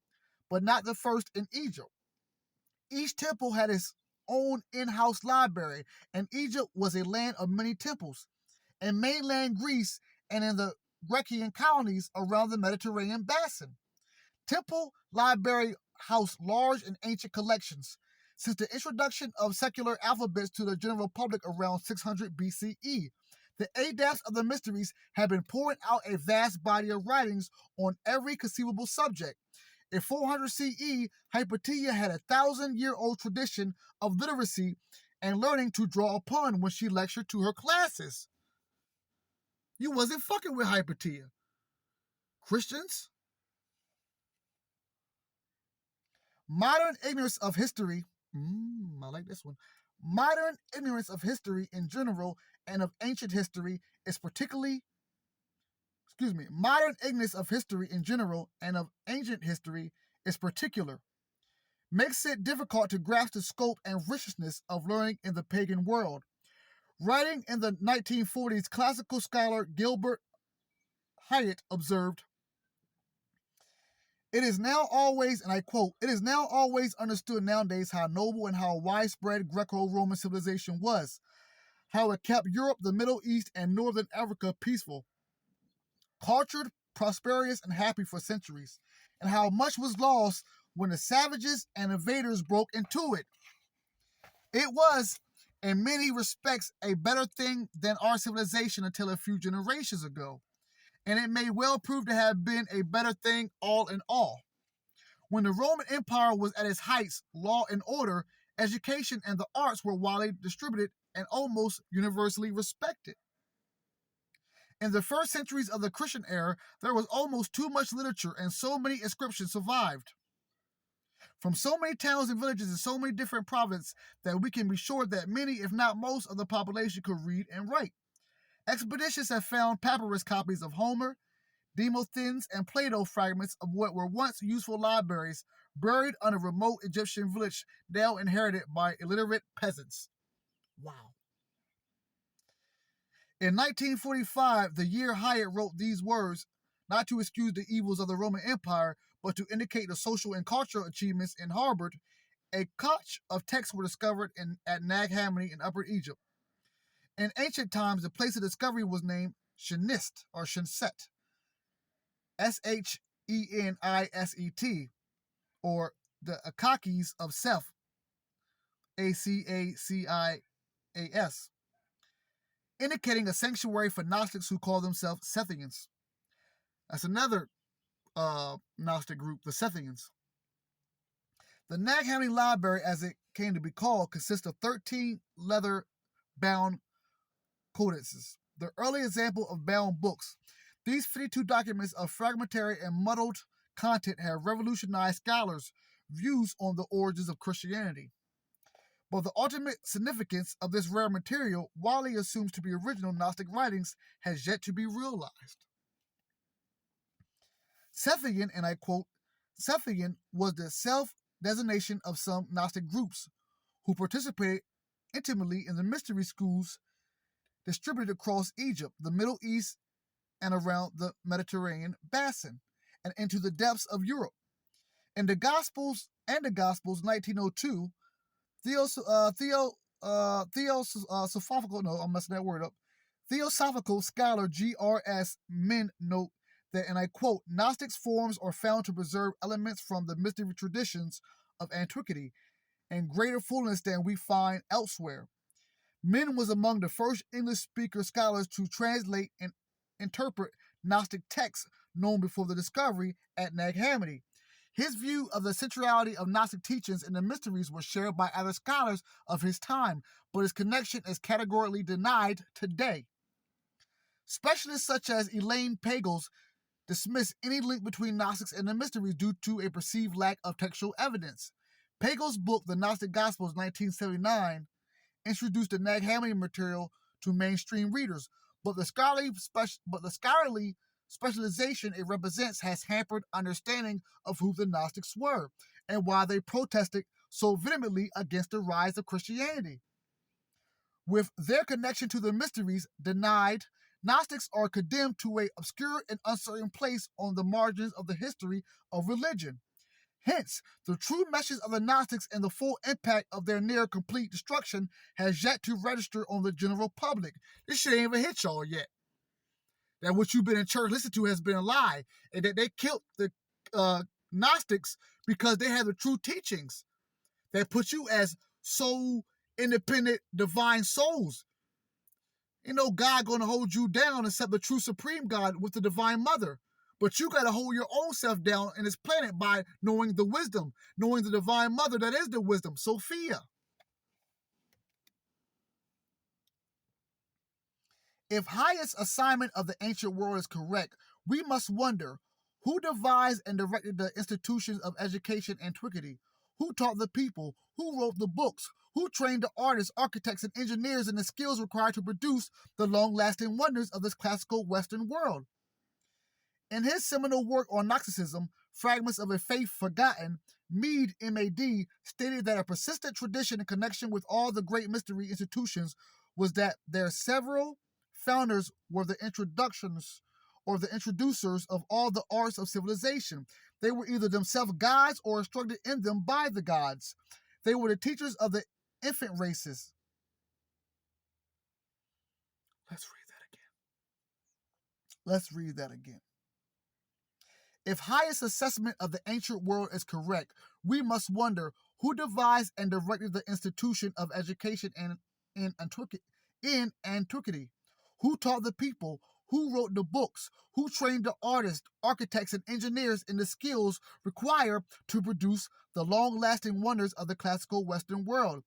but not the first in Egypt. Each temple had its own in-house library, and Egypt was a land of many temples. In mainland Greece and in the Grecian colonies around the Mediterranean basin, temple library housed large and ancient collections. Since the introduction of secular alphabets to the general public around 600 BCE, the adepts of the mysteries have been pouring out a vast body of writings on every conceivable subject. In 400 CE, Hypatia had a 1,000-year-old tradition of literacy and learning to draw upon when she lectured to her classes. You wasn't fucking with Hypatia. Christians? Modern ignorance of history. I like this one. Modern ignorance of history in general and of ancient history is particularly. Modern ignorance of history in general and of ancient history is particular. Makes it difficult to grasp the scope and richness of learning in the pagan world. Writing in the 1940s, classical scholar Gilbert Hyatt observed, "It is now always, and I quote, it is now always understood nowadays how noble and how widespread Greco-Roman civilization was, how it kept Europe, the Middle East, and Northern Africa peaceful, cultured, prosperous, and happy for centuries, and how much was lost when the savages and invaders broke into it. It was, in many respects, a better thing than our civilization until a few generations ago, and it may well prove to have been a better thing all in all. When the Roman Empire was at its heights, law and order, education, and the arts were widely distributed and almost universally respected. In the first centuries of the Christian era, there was almost too much literature and so many inscriptions survived from so many towns and villages in so many different provinces that we can be sure that many, if not most, of the population could read and write. Expeditions have found papyrus copies of Homer, Demosthenes, and Plato fragments of what were once useful libraries buried on a remote Egyptian village now inherited by illiterate peasants." Wow. In 1945, the year Hyatt wrote these words, not to excuse the evils of the Roman Empire, but to indicate the social and cultural achievements in Harvard, a cache of texts were discovered at Nag Hammadi in Upper Egypt. In ancient times, the place of discovery was named Shenist, or Shenset, Sheniset, or the Akakis of Seth, Acacias, indicating a sanctuary for Gnostics who call themselves Sethians. That's another Gnostic group, the Sethians. The Nag Hammadi Library, as it came to be called, consists of 13 leather-bound codices. the early example of bound books. These 52 documents of fragmentary and muddled content have revolutionized scholars' views on the origins of Christianity. But the ultimate significance of this rare material, widely assumed to be original Gnostic writings, has yet to be realized. Sethian, and I quote, Sethian was the self-designation of some Gnostic groups who participated intimately in the mystery schools distributed across Egypt, the Middle East, and around the Mediterranean basin, and into the depths of Europe. In the Gospels, 1902, Theosophical scholar G.R.S. Min note that, and I quote, Gnostics' forms are found to preserve elements from the mystery traditions of antiquity in greater fullness than we find elsewhere. Min was among the first English-speaker scholars to translate and interpret Gnostic texts known before the discovery at Nag Hammadi. His view of the centrality of Gnostic teachings and the mysteries was shared by other scholars of his time, but his connection is categorically denied today. Specialists such as Elaine Pagels dismiss any link between Gnostics and the mysteries due to a perceived lack of textual evidence. Pagels' book, The Gnostic Gospels, 1979, introduced the Nag Hammadi material to mainstream readers, but the scholarly specialization it represents has hampered understanding of who the Gnostics were and why they protested so vehemently against the rise of Christianity. With their connection to the mysteries denied, Gnostics are condemned to an obscure and uncertain place on the margins of the history of religion. Hence, the true message of the Gnostics and the full impact of their near-complete destruction has yet to register on the general public. This shit ain't even hit y'all yet. That what you've been in church listening to has been a lie, and that they killed the Gnostics because they had the true teachings that put you as soul independent divine souls. You know, God going to hold you down except the true supreme God with the divine mother. But you got to hold your own self down in this planet by knowing the wisdom, knowing the divine mother that is the wisdom, Sophia. If highest assignment of the ancient world is correct, we must wonder who devised and directed the institutions of education and antiquity, who taught the people, who wrote the books, who trained the artists, architects, and engineers in the skills required to produce the long-lasting wonders of this classical Western world. In his seminal work on Gnosticism, Fragments of a Faith Forgotten, Mead, M.A.D., stated that a persistent tradition in connection with all the great mystery institutions was that their several founders were the introductions or the introducers of all the arts of civilization. They were either themselves gods or instructed in them by the gods. They were the teachers of the infant races. Let's read that again. If highest assessment of the ancient world is correct, we must wonder who devised and directed the institution of education in antiquity, who taught the people, who wrote the books, who trained the artists, architects, and engineers in the skills required to produce the long-lasting wonders of the classical Western world.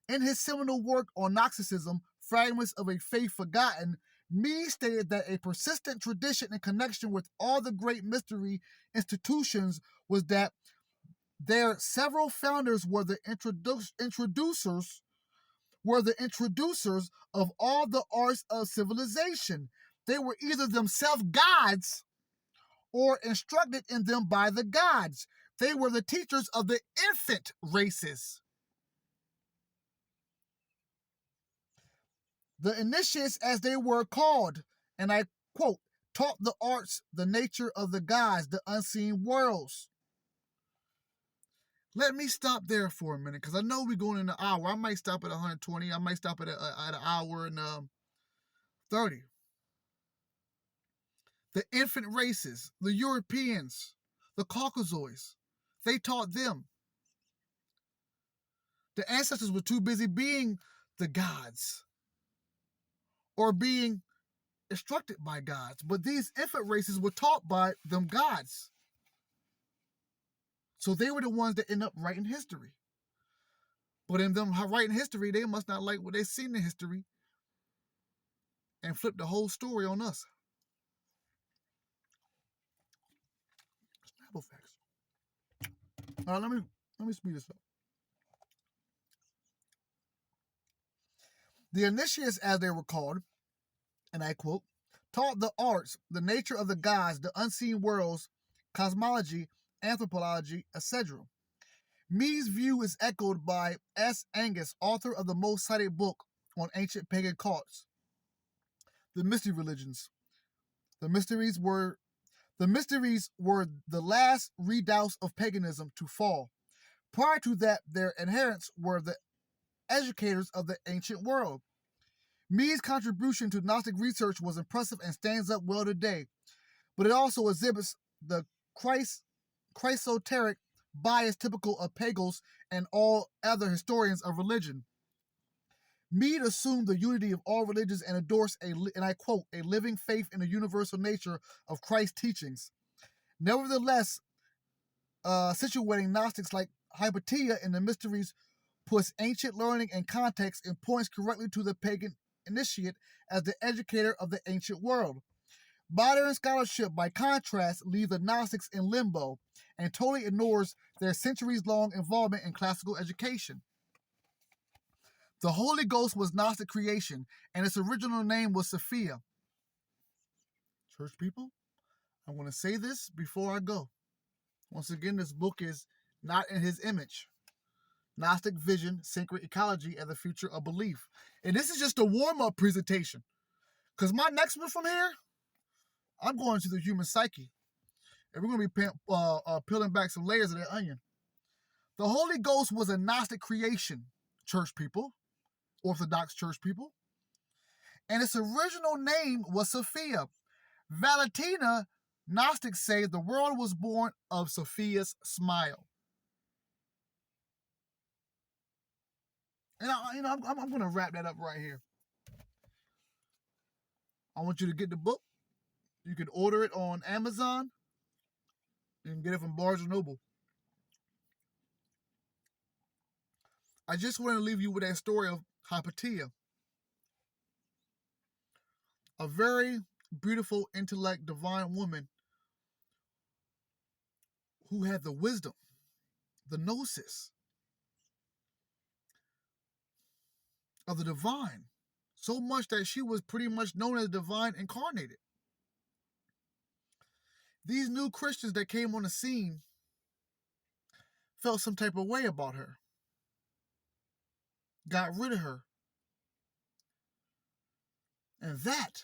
In his seminal work on Gnosticism, Fragments of a Faith Forgotten, Mead stated that a persistent tradition in connection with all the great mystery institutions was that their several founders were the introducers of all the arts of civilization. They were either themselves gods or instructed in them by the gods. They were the teachers of the infant races. The initiates, as they were called, and I quote, taught the arts, the nature of the gods, the unseen worlds. Let me stop there for a minute, because I know we're going in an hour. I might stop at 120. I might stop at an hour and 30. The infant races, the Europeans, the Caucasoids, they taught them. The ancestors were too busy being the gods or being instructed by gods, but these infant races were taught by them gods. So they were the ones that end up writing history. But in them writing history, they must not like what they seen in history. and flip the whole story on us. Snapple facts. All right, let me speed this up. The initiates, as they were called, and I quote, taught the arts, the nature of the gods, the unseen worlds, cosmology, anthropology, etc. Mead's view is echoed by S. Angus, author of the most cited book on ancient pagan cults, The Mystery Religions. The mysteries were the last redoubts of paganism to fall. Prior to that, their adherents were the educators of the ancient world. Mead's contribution to Gnostic research was impressive and stands up well today, but it also exhibits the Chrysoteric bias typical of pagans and all other historians of religion. Mead assumed the unity of all religions and endorsed and I quote, a living faith in the universal nature of Christ's teachings. Nevertheless, situating Gnostics like Hypatia in the mysteries puts ancient learning and context and points correctly to the pagan initiate as the educator of the ancient world. Modern scholarship, by contrast, leaves the Gnostics in limbo and totally ignores their centuries-long involvement in classical education. The Holy Ghost was Gnostic creation, and its original name was Sophia. Church people, I want to say this before I go. Once again, this book is not in his image. Gnostic Vision, Sacred Ecology, and the Future of Belief. And this is just a warm-up presentation. Because my next one from here, I'm going to the human psyche. And we're going to be peeling back some layers of that onion. The Holy Ghost was a Gnostic creation, church people, Orthodox church people. And its original name was Sophia. Valentina, Gnostics say the world was born of Sophia's smile. And I'm going to wrap that up right here. I want you to get the book. You can order it on Amazon. You can get it from Barnes & Noble. I just want to leave you with that story of Hypatia. A very beautiful, intellect, divine woman who had the wisdom, the gnosis of the divine, so much that she was pretty much known as divine incarnated. These new Christians that came on the scene felt some type of way about her, got rid of her. And that,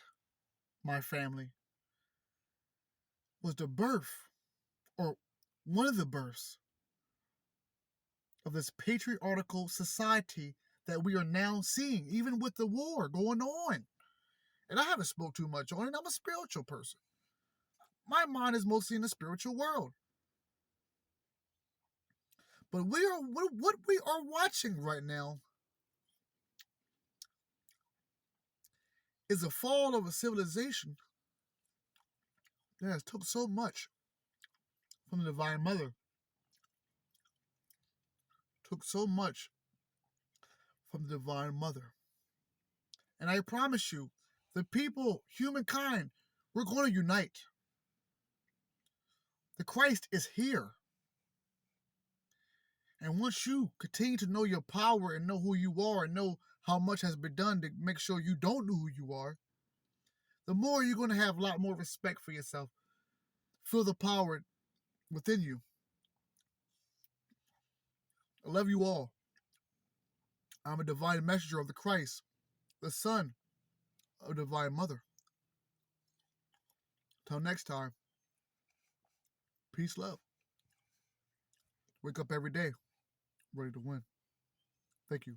my family, was the birth, or one of the births, of this patriarchal society that we are now seeing, even with the war going on. And I haven't spoke too much on it. I'm a spiritual person. My mind is mostly in the spiritual world. But what we are watching right now is a fall of a civilization that has took so much from the Divine Mother. Took so much from the Divine Mother. And I promise you, the people, humankind, we're going to unite. The Christ is here. And once you continue to know your power and know who you are and know how much has been done to make sure you don't know who you are, the more you're going to have a lot more respect for yourself. Feel the power within you. I love you all. I'm a divine messenger of the Christ, the Son of Divine Mother. Till next time, peace, love. Wake up every day, ready to win. Thank you.